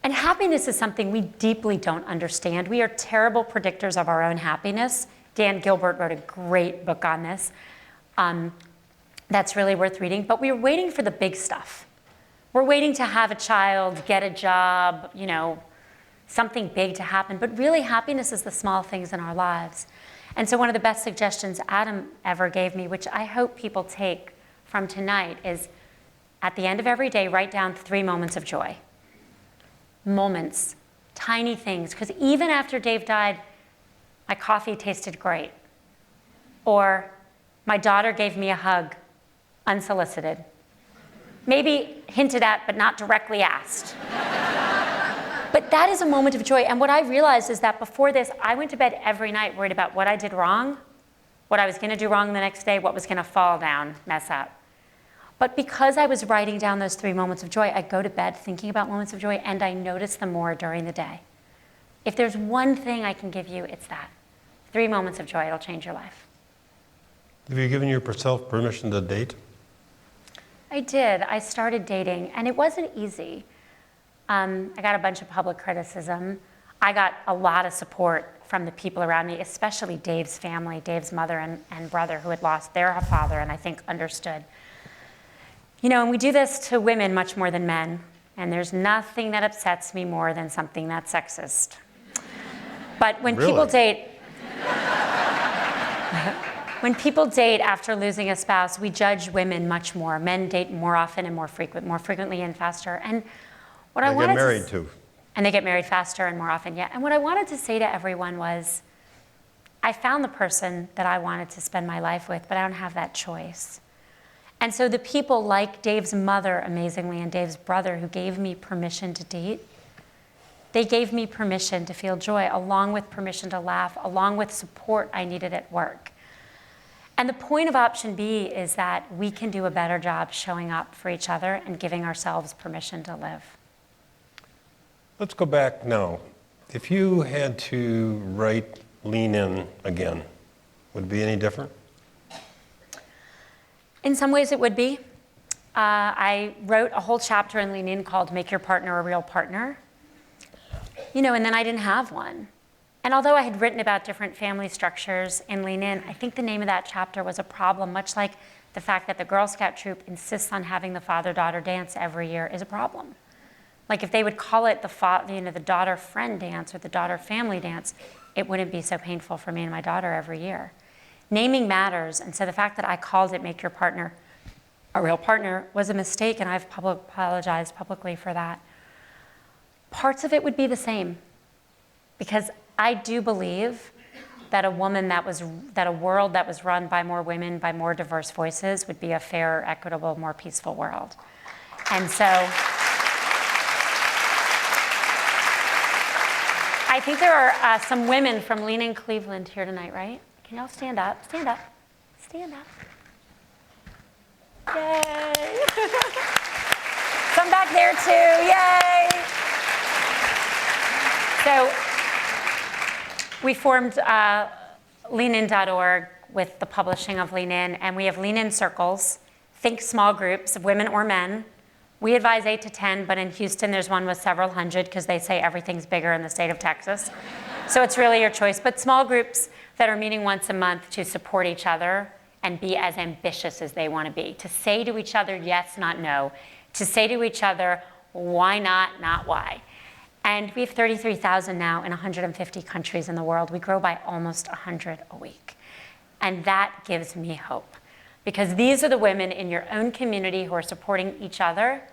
[SPEAKER 8] And happiness is something we deeply don't understand. We are terrible predictors of our own happiness. Dan Gilbert wrote a great book on this. That's really worth reading, but we're waiting for the big stuff. We're waiting to have a child, get a job, something big to happen, but really happiness is the small things in our lives. And so one of the best suggestions Adam ever gave me, which I hope people take from tonight, is at the end of every day, write down 3 moments of joy. Moments, tiny things, because even after Dave died, my coffee tasted great. Or my daughter gave me a hug, unsolicited. Maybe hinted at, but not directly asked. But that is a moment of joy. And what I realized is that before this, I went to bed every night worried about what I did wrong, what I was going to do wrong the next day, what was going to fall down, mess up. But because I was writing down those 3 moments of joy, I go to bed thinking about moments of joy, and I notice them more during the day. If there's one thing I can give you, it's that. 3 moments of joy, it'll change your life.
[SPEAKER 2] Have you given yourself permission to date?
[SPEAKER 8] I did. I started dating, and it wasn't easy. I got a bunch of public criticism. I got a lot of support from the people around me, especially Dave's family, Dave's mother and brother, who had lost their father and I think understood. And we do this to women much more than men, and there's nothing that upsets me more than something that's sexist. But when people date, when people date after losing a spouse, we judge women much more. Men date more often and more frequently and faster. And what I wanted
[SPEAKER 2] get married too.
[SPEAKER 8] And they get married faster and more often, yeah. And what I wanted to say to everyone was, I found the person that I wanted to spend my life with, but I don't have that choice. And so the people like Dave's mother, amazingly, and Dave's brother, who gave me permission to date, they gave me permission to feel joy, along with permission to laugh, along with support I needed at work. And the point of Option B is that we can do a better job showing up for each other and giving ourselves permission to live.
[SPEAKER 2] Let's go back now. If you had to write Lean In again, would it be any different?
[SPEAKER 8] In some ways it would be. I wrote a whole chapter in Lean In called Make Your Partner a Real Partner. And then I didn't have one. And although I had written about different family structures in Lean In, I think the name of that chapter was a problem, much like the fact that the Girl Scout troop insists on having the father-daughter dance every year is a problem. Like if they would call it the daughter friend dance or the daughter family dance, it wouldn't be so painful for me and my daughter every year. Naming matters, and so the fact that I called it Make Your Partner a Real Partner was a mistake, and I've apologized publicly for that. Parts of it would be the same, because I do believe that a world that was run by more women, by more diverse voices, would be a fairer, equitable, more peaceful world. And so I think there are some women from Lean In Cleveland here tonight, right? Can y'all stand up? Stand up. Stand up. Yay! Some back there too, yay! So we formed leanin.org with the publishing of Lean In, and we have Lean In circles, think small groups of women or men. We advise 8 to 10, but in Houston there's one with several hundred because they say everything's bigger in the state of Texas. So it's really your choice, but small groups that are meeting once a month to support each other and be as ambitious as they want to be, to say to each other yes, not no, to say to each other why not why. And we have 33,000 now in 150 countries in the world. We grow by almost 100 a week. And that gives me hope, because these are the women in your own community who are supporting each other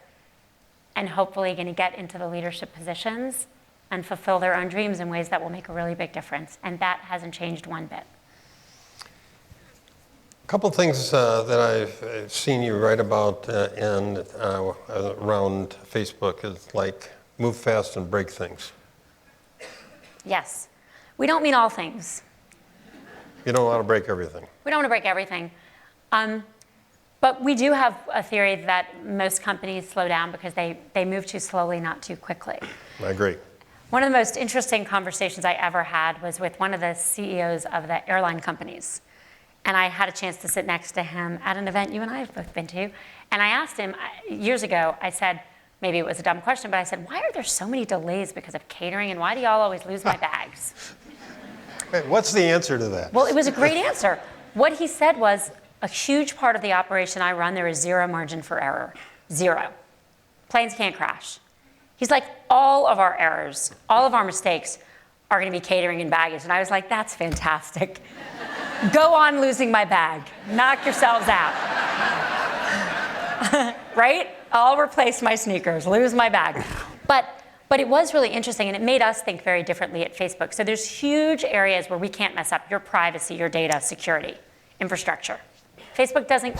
[SPEAKER 8] and hopefully going to get into the leadership positions and fulfill their own dreams in ways that will make a really big difference. And that hasn't changed one bit.
[SPEAKER 2] A couple things that I've seen you write about around Facebook is like move fast and break things.
[SPEAKER 8] Yes. We don't mean all things.
[SPEAKER 2] You don't want to break everything.
[SPEAKER 8] We don't want to break everything. But we do have a theory that most companies slow down because they move too slowly, not too quickly.
[SPEAKER 2] I agree.
[SPEAKER 8] One of the most interesting conversations I ever had was with one of the CEOs of the airline companies. And I had a chance to sit next to him at an event you and I have both been to. And I asked him, years ago, I said, maybe it was a dumb question, but I said, why are there so many delays because of catering, and why do y'all always lose my bags?
[SPEAKER 2] Wait, what's the answer to that?
[SPEAKER 8] Well, it was a great answer. What he said was, a huge part of the operation I run, there is zero margin for error. Zero. Planes can't crash. He's like, all of our errors, all of our mistakes are going to be catering and baggage. And I was like, that's fantastic. Go on losing my bag. Knock yourselves out. Right? I'll replace my sneakers, lose my bag. But it was really interesting, and it made us think very differently at Facebook. So there's huge areas where we can't mess up: your privacy, your data, security, infrastructure. Facebook doesn't,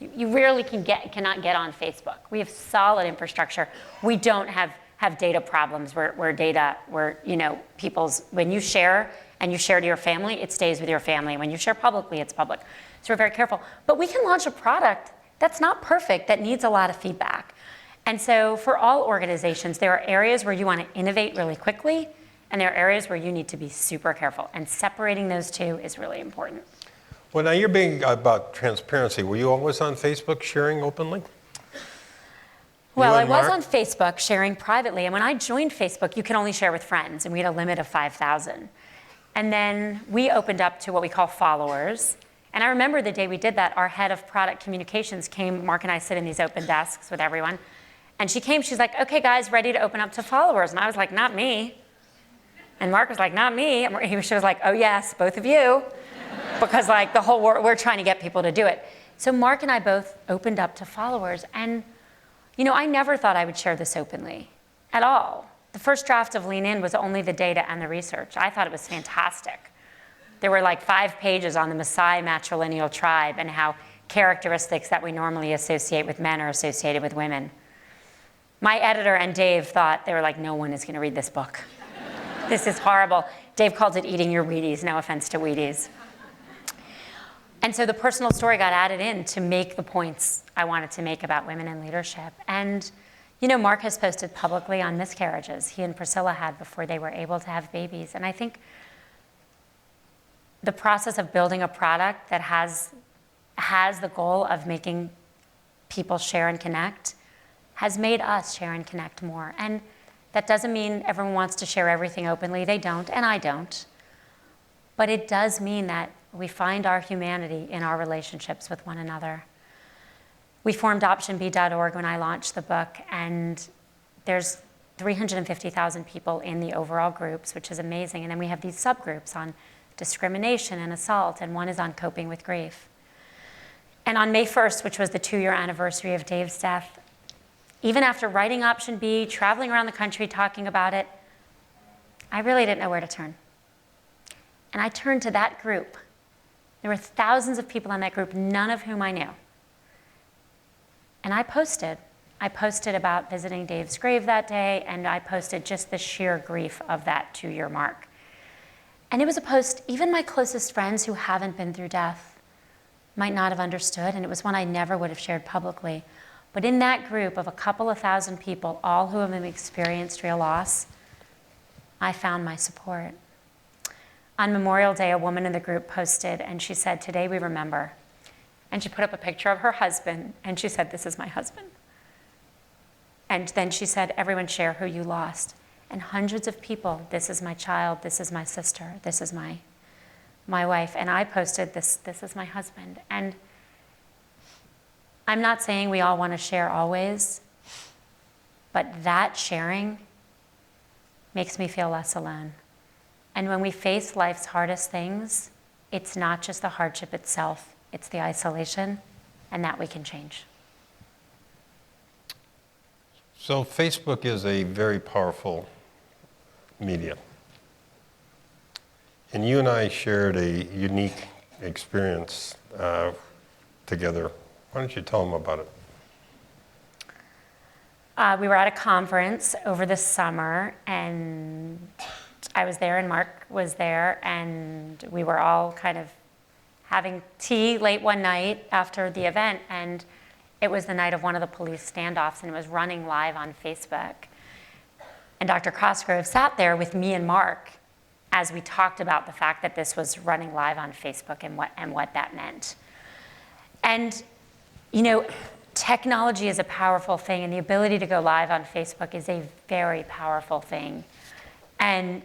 [SPEAKER 8] you rarely cannot get on Facebook. We have solid infrastructure. We don't have data problems where when you share and you share to your family, it stays with your family. When you share publicly, it's public. So we're very careful. But we can launch a product that's not perfect, that needs a lot of feedback. And so for all organizations, there are areas where you want to innovate really quickly, and there are areas where you need to be super careful. And separating those two is really important.
[SPEAKER 2] Well, now you're being about transparency. Were you always on Facebook sharing openly?
[SPEAKER 8] Well, I was on Facebook sharing privately. And when I joined Facebook, you can only share with friends, and we had a limit of 5,000. And then we opened up to what we call followers. And I remember the day we did that, our head of product communications came. Mark and I sit in these open desks with everyone. And she came, she's like, okay, guys, ready to open up to followers. And I was like, not me. And Mark was like, not me. And she was like, oh, yes, both of you. Because like the whole world, we're trying to get people to do it. So Mark and I both opened up to followers. And, I never thought I would share this openly at all. The first draft of Lean In was only the data and the research. I thought it was fantastic. There were like 5 pages on the Maasai matrilineal tribe and how characteristics that we normally associate with men are associated with women. My editor and Dave thought, they were like, no one is going to read this book. This is horrible. Dave called it eating your Wheaties. No offense to Wheaties. And so the personal story got added in to make the points I wanted to make about women in leadership. And, Mark has posted publicly on miscarriages he and Priscilla had before they were able to have babies. And I think the process of building a product that has the goal of making people share and connect has made us share and connect more. And that doesn't mean everyone wants to share everything openly. They don't, and I don't. But it does mean that we find our humanity in our relationships with one another. We formed OptionB.org when I launched the book, and there's 350,000 people in the overall groups, which is amazing. And then we have these subgroups on discrimination and assault, and one is on coping with grief. And on May 1st, which was the 2-year anniversary of Dave's death, even after writing option B, traveling around the country talking about it, I really didn't know where to turn. And I turned to that group. There were thousands of people in that group, none of whom I knew. And I posted about visiting Dave's grave that day, and I posted just the sheer grief of that 2-year mark. And it was a post even my closest friends who haven't been through death might not have understood, and it was one I never would have shared publicly. But in that group of a couple of thousand people, all who have experienced real loss, I found my support. On Memorial Day, a woman in the group posted, and she said, "Today we remember." And she put up a picture of her husband, and she said, "This is my husband." And then she said, "Everyone share who you lost." And hundreds of people, "This is my child, this is my sister, this is my wife." And I posted, this is my husband. And I'm not saying we all want to share always, but that sharing makes me feel less alone. And when we face life's hardest things, it's not just the hardship itself, it's the isolation, and that we can change.
[SPEAKER 2] So Facebook is a very powerful media. And you and I shared a unique experience together. Why don't you tell them about it?
[SPEAKER 8] We were at a conference over the summer, and I was there and Mark was there, and we were all kind of having tea late one night after the event, and it was the night of one of the police standoffs, and it was running live on Facebook. And Dr. Cosgrove sat there with me and Mark as we talked about the fact that this was running live on Facebook and what that meant. And, you know, technology is a powerful thing, and the ability to go live on Facebook is a very powerful thing. And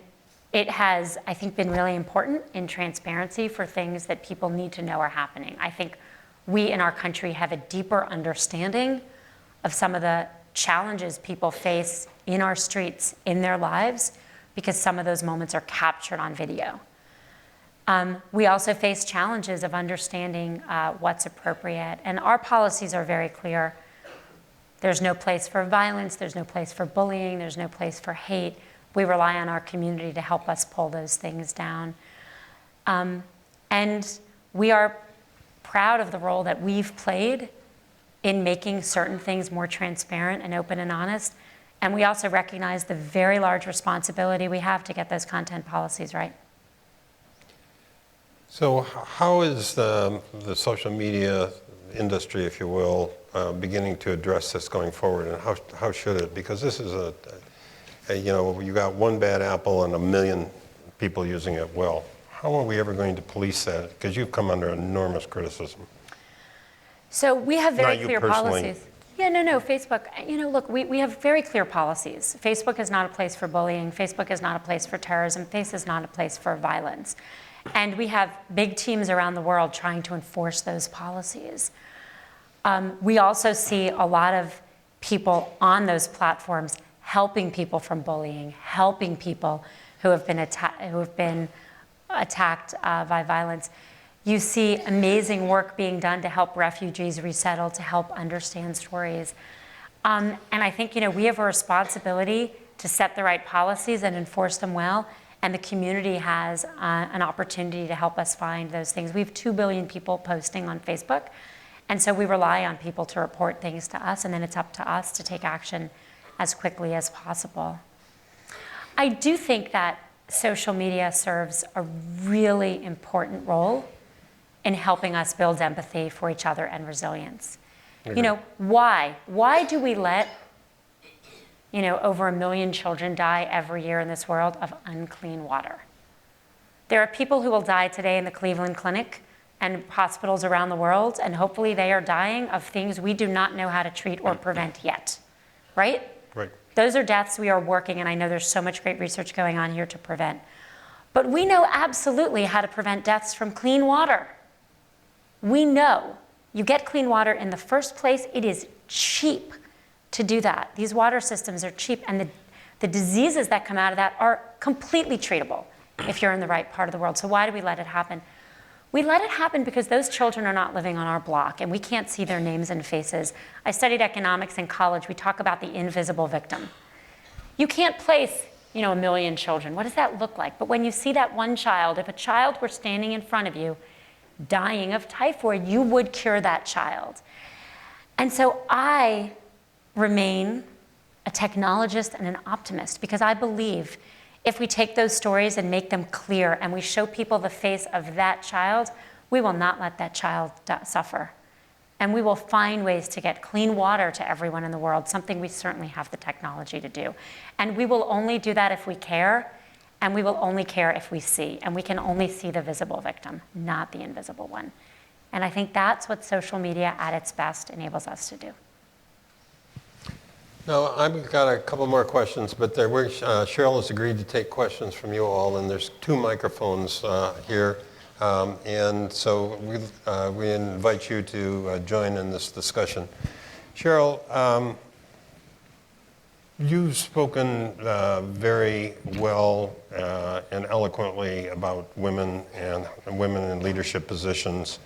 [SPEAKER 8] it has, I think, been really important in transparency for things that people need to know are happening. I think we in our country have a deeper understanding of some of the challenges people face in our streets, in their lives, because some of those moments are captured on video. We also face challenges of understanding what's appropriate, and our policies are very clear. There's no place for violence, there's no place for bullying, there's no place for hate. We rely on our community to help us pull those things down. And we are proud of the role that we've played in making certain things more transparent and open and honest. And we also recognize the very large responsibility we have to get those content policies right.
[SPEAKER 2] So how is the social media industry, if you will, beginning to address this going forward, and how should it? Because this is you know, you got one bad apple and 1 million people using it well. How are we ever going to police that? Because you've come under enormous criticism.
[SPEAKER 8] So we have very
[SPEAKER 2] Not you
[SPEAKER 8] clear
[SPEAKER 2] personally.
[SPEAKER 8] policies. Yeah, no, Facebook, you know, look, we have very clear policies. Facebook is not a place for bullying. Facebook is not a place for terrorism. Facebook is not a place for violence. And we have big teams around the world trying to enforce those policies. We also see a lot of people on those platforms helping people from bullying, helping people who have been attacked by violence. You see amazing work being done to help refugees resettle, to help understand stories. And I think, you know, we have a responsibility to set the right policies and enforce them well, and the community has an opportunity to help us find those things. We have 2 billion people posting on Facebook, and so we rely on people to report things to us, and then it's up to us to take action as quickly as possible. I do think that social media serves a really important role in helping us build empathy for each other and resilience. You know, why? Why do we let, you know, over 1 million children die every year in this world of unclean water? There are people who will die today in the Cleveland Clinic and hospitals around the world, and hopefully they are dying of things we do not know how to treat or prevent yet, right?
[SPEAKER 2] Right.
[SPEAKER 8] Those are deaths we are working, and I know there's so much great research going on here to prevent. But we know absolutely how to prevent deaths from clean water. We know you get clean water in the first place, it is cheap. to do that. These water systems are cheap, and the diseases that come out of that are completely treatable if you're in the right part of the world. So why do we let it happen? We let it happen because those children are not living on our block, and we can't see their names and faces. I studied economics in college. We talk about the invisible victim. You can't place, a million children. What does that look like? But when you see that one child, if a child were standing in front of you dying of typhoid, you would cure that child. And so I remain a technologist and an optimist because I believe if we take those stories and make them clear and we show people the face of that child, we will not let that child suffer. And we will find ways to get clean water to everyone in the world, something we certainly have the technology to do. And we will only do that if we care, and we will only care if we see. And we can only see the visible victim, not the invisible one. And I think that's what social media at its best enables us to do.
[SPEAKER 2] Now, I've got a couple more questions, but Sheryl has agreed to take questions from you all, and there's 2 microphones here. And so we invite you to join in this discussion. Sheryl, you've spoken very well and eloquently about women and women in leadership positions.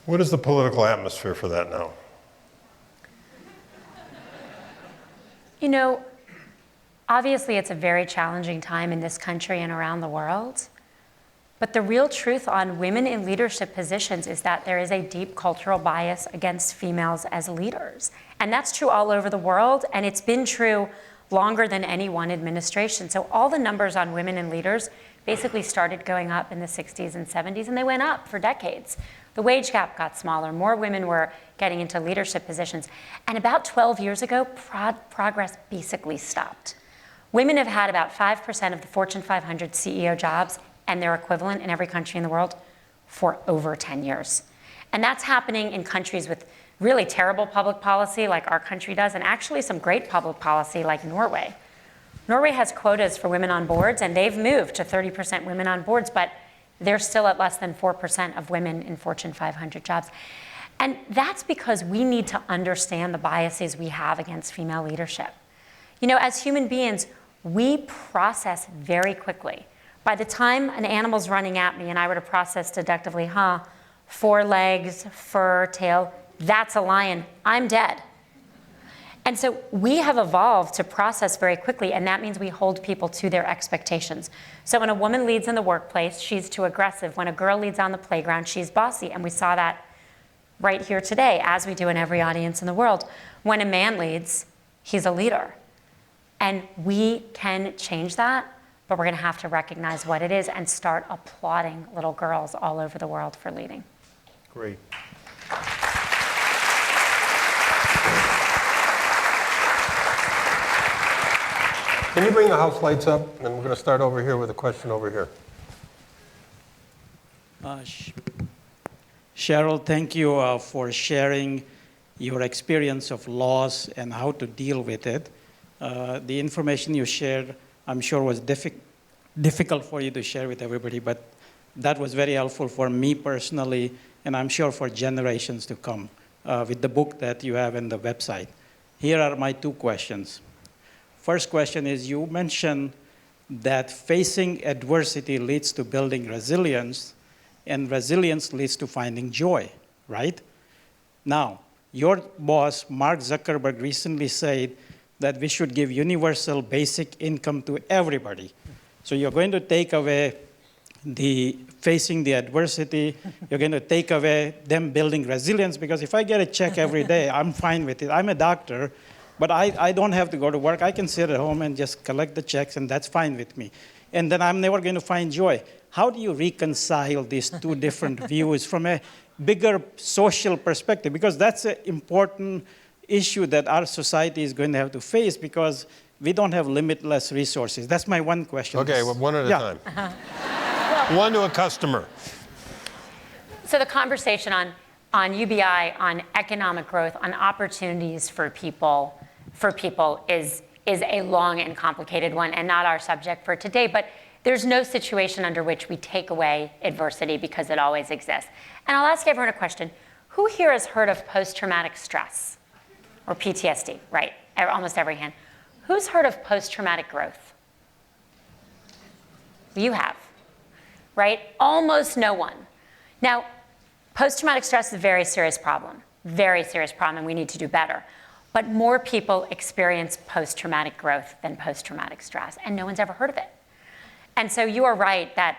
[SPEAKER 2] What is the political atmosphere for that now?
[SPEAKER 8] Obviously it's a very challenging time in this country and around the world. But the real truth on women in leadership positions is that there is a deep cultural bias against females as leaders. And that's true all over the world, and it's been true longer than any one administration. So all the numbers on women in leaders basically started going up in the 60s and 70s, and they went up for decades. The wage gap got smaller, more women were getting into leadership positions. And about 12 years ago, progress basically stopped. Women have had about 5% of the Fortune 500 CEO jobs and their equivalent in every country in the world for over 10 years. And that's happening in countries with really terrible public policy like our country does, and actually some great public policy like Norway. Norway has quotas for women on boards, and they've moved to 30% women on boards, but they're still at less than 4% of women in Fortune 500 jobs. And that's because we need to understand the biases we have against female leadership. As human beings, we process very quickly. By the time an animal's running at me and I were to process deductively, 4 legs, fur, tail, that's a lion, I'm dead. And so we have evolved to process very quickly, and that means we hold people to their expectations. So when a woman leads in the workplace, she's too aggressive. When a girl leads on the playground, she's bossy. And we saw that right here today, as we do in every audience in the world. When a man leads, he's a leader. And we can change that, but we're going to have to recognize what it is and start applauding little girls all over the world for leading.
[SPEAKER 2] Great. Can you bring the house lights up? And we're going to start over here with a question over here.
[SPEAKER 9] Sheryl, thank you for sharing your experience of loss and how to deal with it. The information you shared, I'm sure, was difficult for you to share with everybody, but that was very helpful for me personally, and I'm sure for generations to come with the book that you have and the website. Here are my 2 questions. First question is, you mentioned that facing adversity leads to building resilience, and resilience leads to finding joy, right? Now, your boss, Mark Zuckerberg, recently said that we should give universal basic income to everybody. So you're going to take away facing the adversity, you're going to take away them building resilience, because if I get a check every day, I'm fine with it. I'm a doctor, but I don't have to go to work. I can sit at home and just collect the checks, and that's fine with me. And then I'm never going to find joy. How do you reconcile these 2 different views from a bigger social perspective? Because that's an important issue that our society is going to have to face, because we don't have limitless resources. That's my one question.
[SPEAKER 2] Okay, well, one at a time. One to a customer.
[SPEAKER 8] So the conversation on UBI, on economic growth, on opportunities for people is a long and complicated one, and not our subject for today. But there's no situation under which we take away adversity, because it always exists. And I'll ask everyone a question. Who here has heard of post-traumatic stress? Or PTSD, right? Almost every hand. Who's heard of post-traumatic growth? You have, right? Almost no one. Now, post-traumatic stress is a very serious problem, and we need to do better. But more people experience post-traumatic growth than post-traumatic stress, and no one's ever heard of it. And so you are right that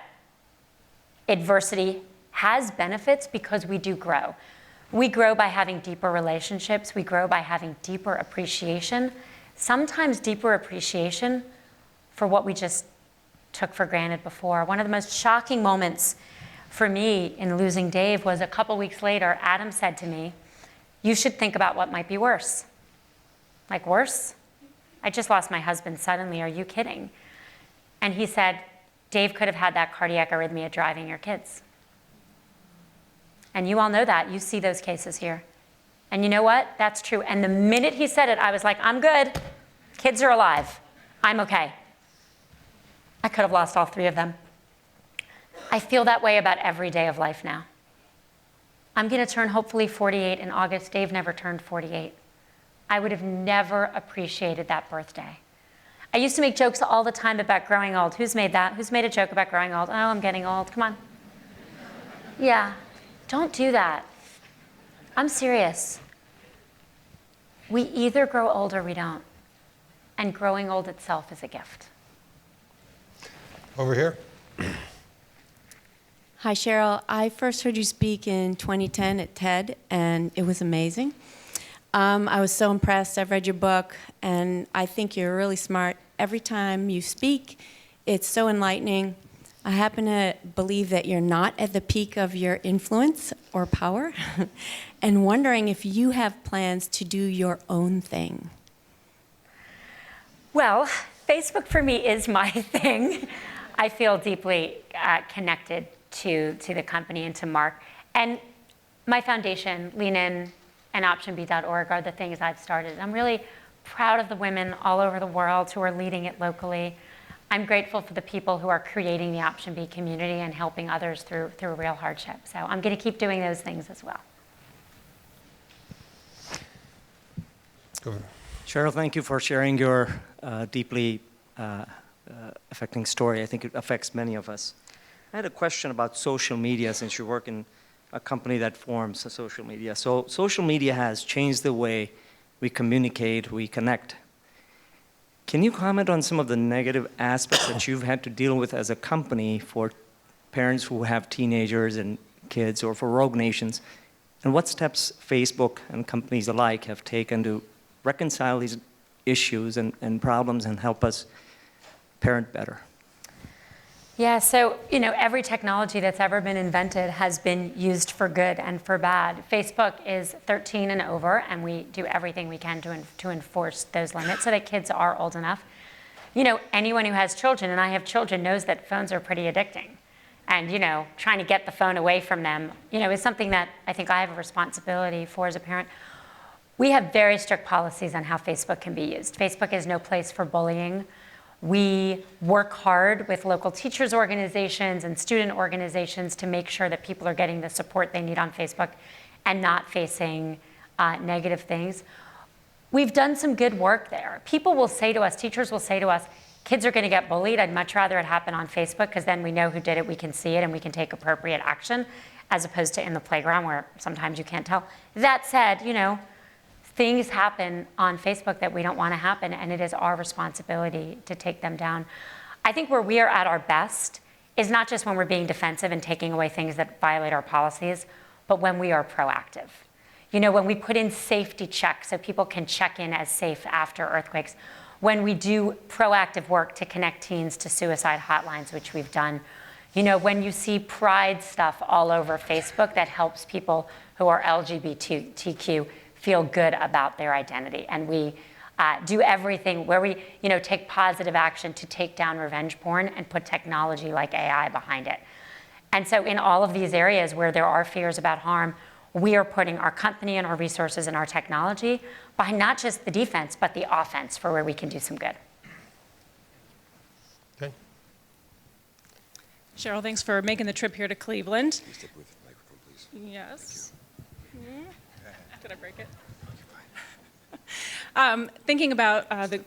[SPEAKER 8] adversity has benefits because we do grow. We grow by having deeper relationships. We grow by having deeper appreciation, sometimes deeper appreciation for what we just took for granted before. One of the most shocking moments for me in losing Dave was a couple weeks later, Adam said to me, "You should think about what might be worse." Like, worse? I just lost my husband suddenly, are you kidding? And he said, "Dave could have had that cardiac arrhythmia driving your kids." And you all know that. You see those cases here. And you know what? That's true. And the minute he said it, I was like, I'm good. Kids are alive. I'm okay. I could have lost all 3 of them. I feel that way about every day of life now. I'm going to turn hopefully 48 in August. Dave never turned 48. I would have never appreciated that birthday. I used to make jokes all the time about growing old. Who's made that? Who's made a joke about growing old? Oh, I'm getting old. Come on. Yeah. Don't do that. I'm serious. We either grow old or we don't. And growing old itself is a gift.
[SPEAKER 2] Over here.
[SPEAKER 10] Hi, Sheryl. I first heard you speak in 2010 at TED, and it was amazing. I was so impressed. I've read your book, and I think you're really smart. Every time you speak, it's so enlightening. I happen to believe that you're not at the peak of your influence or power, and wondering if you have plans to do your own thing.
[SPEAKER 8] Well, Facebook for me is my thing. I feel deeply connected to the company and to Mark. And my foundation, Lean In and OptionB.org, are the things I've started. I'm really proud of the women all over the world who are leading it locally. I'm grateful for the people who are creating the Option B community and helping others through real hardship. So I'm going to keep doing those things as well.
[SPEAKER 2] Go ahead.
[SPEAKER 11] Sheryl, thank you for sharing your deeply affecting story. I think it affects many of us. I had a question about social media, since you work in a company that forms a social media. So social media has changed the way we communicate, we connect. Can you comment on some of the negative aspects that you've had to deal with as a company for parents who have teenagers and kids, or for Rogue Nations, and what steps Facebook and companies alike have taken to reconcile these issues and problems and help us parent better?
[SPEAKER 8] Yeah, so every technology that's ever been invented has been used for good and for bad. Facebook is 13 and over, and we do everything we can to enforce those limits so that kids are old enough. Anyone who has children, and I have children, knows that phones are pretty addicting. And trying to get the phone away from them, is something that I think I have a responsibility for as a parent. We have very strict policies on how Facebook can be used. Facebook is no place for bullying. We work hard with local teachers organizations and student organizations to make sure that people are getting the support they need on Facebook and not facing negative things. We've done some good work there. People will say to us, teachers will say to us, kids are going to get bullied. I'd much rather it happen on Facebook, because then we know who did it, we can see it, and we can take appropriate action, as opposed to in the playground where sometimes you can't tell. That said, things happen on Facebook that we don't want to happen, and it is our responsibility to take them down. I think where we are at our best is not just when we're being defensive and taking away things that violate our policies, but when we are proactive. When we put in safety checks so people can check in as safe after earthquakes, when we do proactive work to connect teens to suicide hotlines, which we've done, when you see pride stuff all over Facebook that helps people who are LGBTQ feel good about their identity. And we do everything where we take positive action to take down revenge porn and put technology like AI behind it. And so in all of these areas where there are fears about harm, we are putting our company and our resources and our technology behind not just the defense, but the offense for where we can do some good.
[SPEAKER 2] Okay.
[SPEAKER 12] Sheryl, thanks for making the trip here to Cleveland.
[SPEAKER 13] Please stick with the microphone, please.
[SPEAKER 12] Yes. Did I break it? Thinking about the...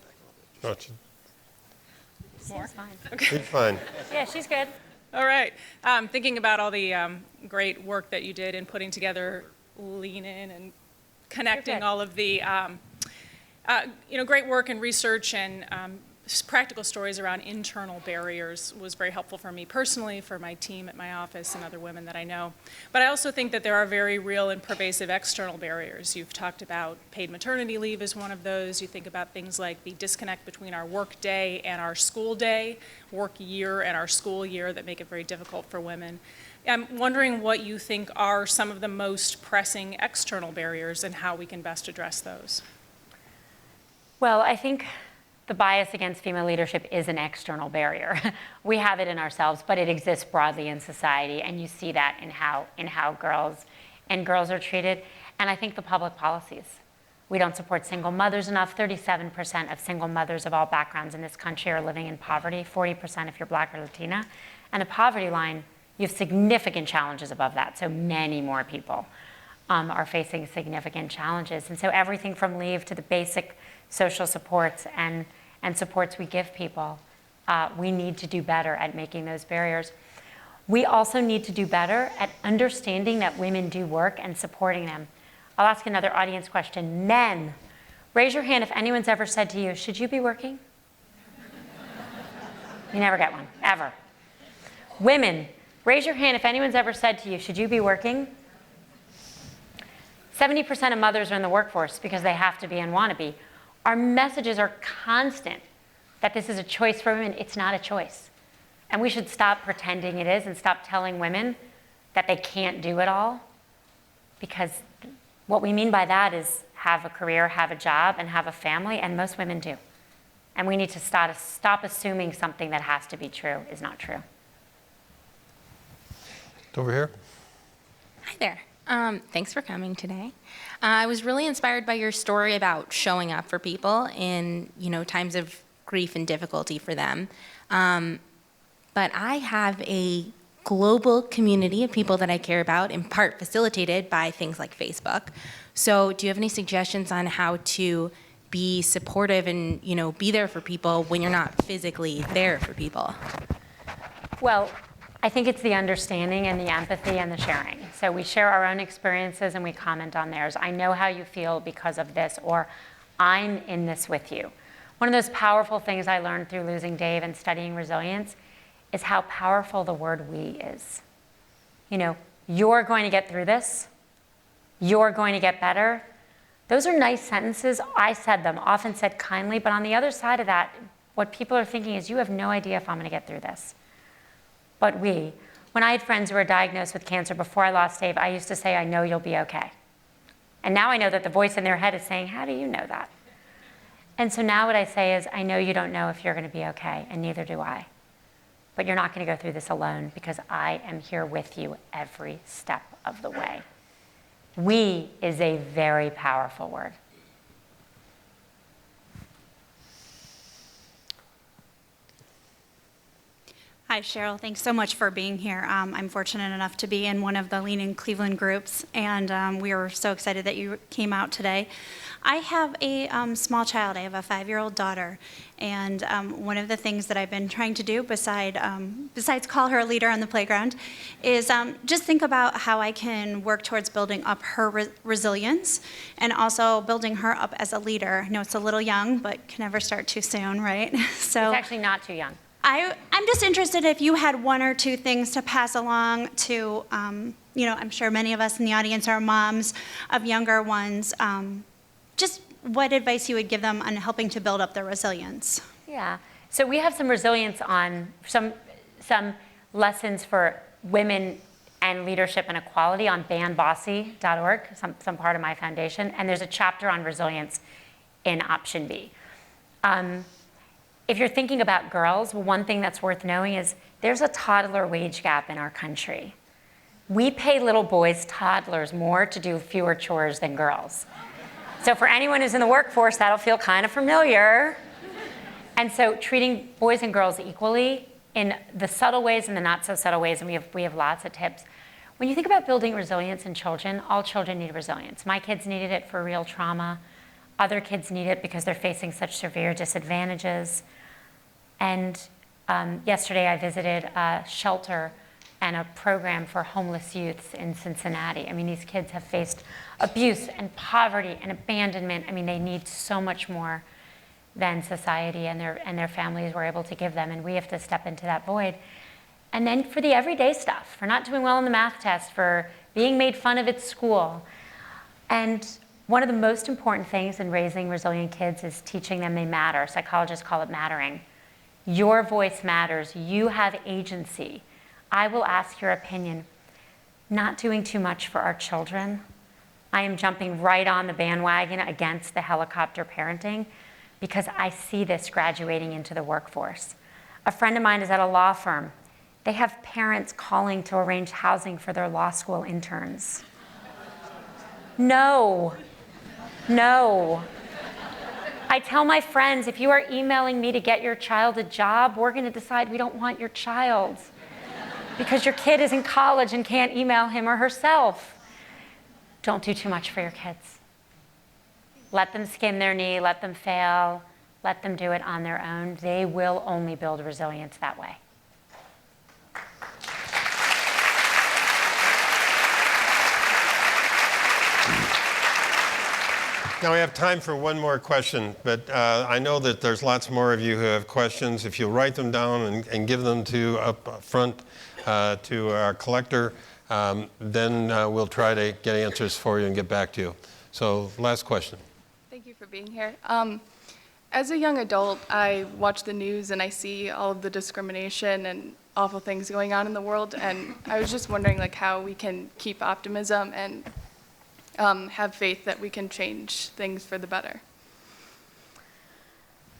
[SPEAKER 2] Oh,
[SPEAKER 12] More?
[SPEAKER 8] Fine.
[SPEAKER 2] she's fine.
[SPEAKER 8] Yeah, she's good.
[SPEAKER 12] All right. Thinking about all the great work that you did in putting together Lean In and connecting all of the great work and research and practical stories around internal barriers was very helpful for me personally, for my team at my office and other women that I know. But I also think that there are very real and pervasive external barriers. You've talked about paid maternity leave as one of those. You think about things like the disconnect between our work day and our school day, work year and our school year that make it very difficult for women. I'm wondering what you think are some of the most pressing external barriers and how we can best address those.
[SPEAKER 8] Well, I think the bias against female leadership is an external barrier. We have it in ourselves, but it exists broadly in society, and you see that in how girls are treated. And I think the public policies. We don't support single mothers enough. 37% of single mothers of all backgrounds in this country are living in poverty, 40% if you're Black or Latina. And the poverty line, you have significant challenges above that. So many more people are facing significant challenges. And so everything from leave to the basic social supports and supports we give people, we need to do better at making those barriers. We also need to do better at understanding that women do work and supporting them. I'll ask another audience question. Men, raise your hand if anyone's ever said to you, should you be working? You never get one, ever. Women, raise your hand if anyone's ever said to you, should you be working? 70% of mothers are in the workforce because they have to be and want to be. Our messages are constant that this is a choice for women. It's not a choice. And we should stop pretending it is and stop telling women that they can't do it all. Because what we mean by that is have a career, have a job, and have a family, and most women do. And we need to stop assuming something that has to be true is not true.
[SPEAKER 2] Over here.
[SPEAKER 13] Hi there. Thanks for coming today. I was really inspired by your story about showing up for people in, times of grief and difficulty for them. But I have a global community of people that I care about, in part facilitated by things like Facebook. So do you have any suggestions on how to be supportive and, be there for people when you're not physically there for people?
[SPEAKER 8] Well, I think it's the understanding and the empathy and the sharing. So we share our own experiences and we comment on theirs. I know how you feel because of this, or I'm in this with you. One of those powerful things I learned through losing Dave and studying resilience is how powerful the word we is. You're going to get through this. You're going to get better. Those are nice sentences. I said them, often said kindly, but on the other side of that, what people are thinking is, you have no idea if I'm going to get through this. But when I had friends who were diagnosed with cancer before I lost Dave, I used to say, I know you'll be okay. And now I know that the voice in their head is saying, how do you know that? And so now what I say is, I know you don't know if you're going to be okay, and neither do I. But you're not going to go through this alone because I am here with you every step of the way. We is a very powerful word.
[SPEAKER 14] Hi, Sheryl. Thanks so much for being here. I'm fortunate enough to be in one of the Lean In Cleveland groups, and we were so excited that you came out today. I have a small child. I have a 5-year-old daughter, and one of the things that I've been trying to do besides call her a leader on the playground is just think about how I can work towards building up her resilience and also building her up as a leader. I know it's a little young, but can never start too soon, right? So
[SPEAKER 8] it's actually not too young.
[SPEAKER 14] I'm just interested if you had one or two things to pass along to, I'm sure many of us in the audience are moms of younger ones, just what advice you would give them on helping to build up their resilience.
[SPEAKER 8] Yeah, so we have some resilience on some lessons for women and leadership and equality on banbossy.org, some part of my foundation, and there's a chapter on resilience in option B. If you're thinking about girls, one thing that's worth knowing is there's a toddler wage gap in our country. We pay little boys, toddlers, more to do fewer chores than girls. So for anyone who's in the workforce, that'll feel kind of familiar. And so treating boys and girls equally in the subtle ways and the not so subtle ways, and we have lots of tips. When you think about building resilience in children, all children need resilience. My kids needed it for real trauma. Other kids need it because they're facing such severe disadvantages. And yesterday I visited a shelter and a program for homeless youths in Cincinnati. I mean, these kids have faced abuse and poverty and abandonment. I mean, they need so much more than society and their families were able to give them, and we have to step into that void. And then for the everyday stuff, for not doing well on the math test, for being made fun of at school. And one of the most important things in raising resilient kids is teaching them they matter. Psychologists call it mattering. Your voice matters. You have agency. I will ask your opinion. Not doing too much for our children. I am jumping right on the bandwagon against the helicopter parenting because I see this graduating into the workforce. A friend of mine is at a law firm. They have parents calling to arrange housing for their law school interns. No. I tell my friends, if you are emailing me to get your child a job, we're going to decide we don't want your child because your kid is in college and can't email him or herself. Don't do too much for your kids. Let them skin their knee, let them fail, let them do it on their own. They will only build resilience that way.
[SPEAKER 2] Now we have time for one more question, but I know that there's lots more of you who have questions. If you'll write them down and give them to up front to our collector, then we'll try to get answers for you and get back to you. So last question.
[SPEAKER 15] Thank you for being here. As a young adult, I watch the news and I see all of the discrimination and awful things going on in the world, and I was just wondering how we can keep optimism and have faith that we can change things for the better.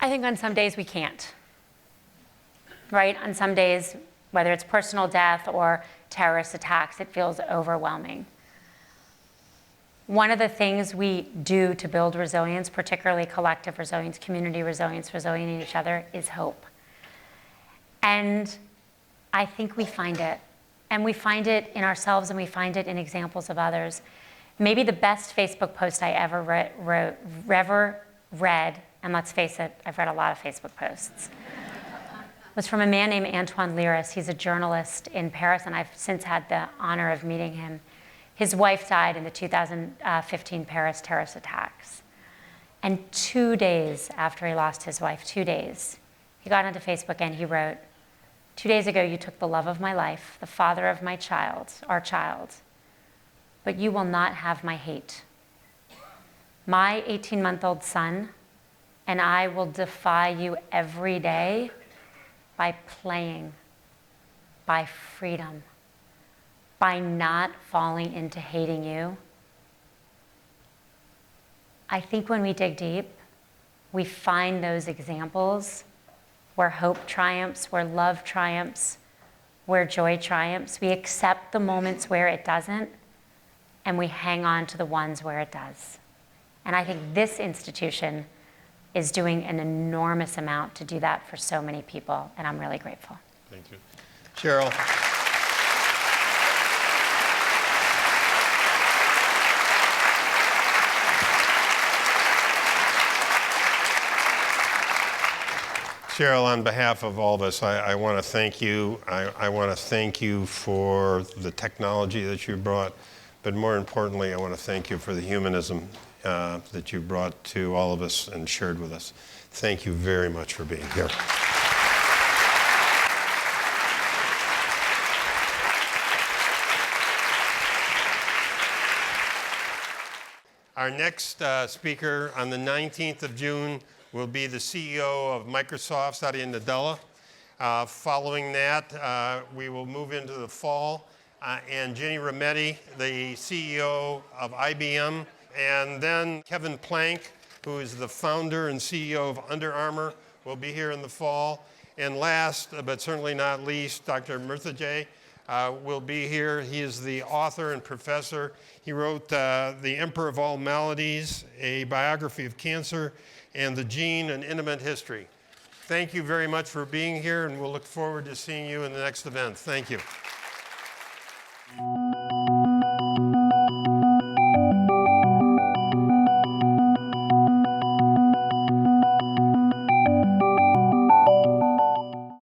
[SPEAKER 8] I think on some days we can't, right? On some days, whether it's personal death or terrorist attacks, it feels overwhelming. One of the things we do to build resilience, particularly collective resilience, community resilience, resilient in each other, is hope. And I think we find it. And we find it in ourselves and we find it in examples of others. Maybe the best Facebook post I ever read, and let's face it, I've read a lot of Facebook posts, was from a man named Antoine Liris. He's a journalist in Paris, and I've since had the honor of meeting him. His wife died in the 2015 Paris terrorist attacks. And 2 days after he lost his wife, 2 days, he got onto Facebook and he wrote, 2 days ago you took the love of my life, the father of my child, our child, but you will not have my hate. My 18-month-old son and I will defy you every day by playing, by freedom, by not falling into hating you. I think when we dig deep, we find those examples where hope triumphs, where love triumphs, where joy triumphs. We accept the moments where it doesn't, and we hang on to the ones where it does. And I think this institution is doing an enormous amount to do that for so many people, and I'm really grateful.
[SPEAKER 2] Thank you. Sheryl. Sheryl, on behalf of all of us, I want to thank you. I want to thank you for the technology that you brought, but more importantly, I want to thank you for the humanism that you brought to all of us and shared with us. Thank you very much for being here. Our next speaker on the 19th of June will be the CEO of Microsoft, Satya Nadella. Following that, we will move into the fall, and Ginny Rometty, the CEO of IBM, and then Kevin Plank, who is the founder and CEO of Under Armour, will be here in the fall. And last, but certainly not least, Dr. Murthy will be here. He is the author and professor. He wrote The Emperor of All Maladies, a biography of cancer, and The Gene, an Intimate History. Thank you very much for being here, and we'll look forward to seeing you in the next event. Thank you.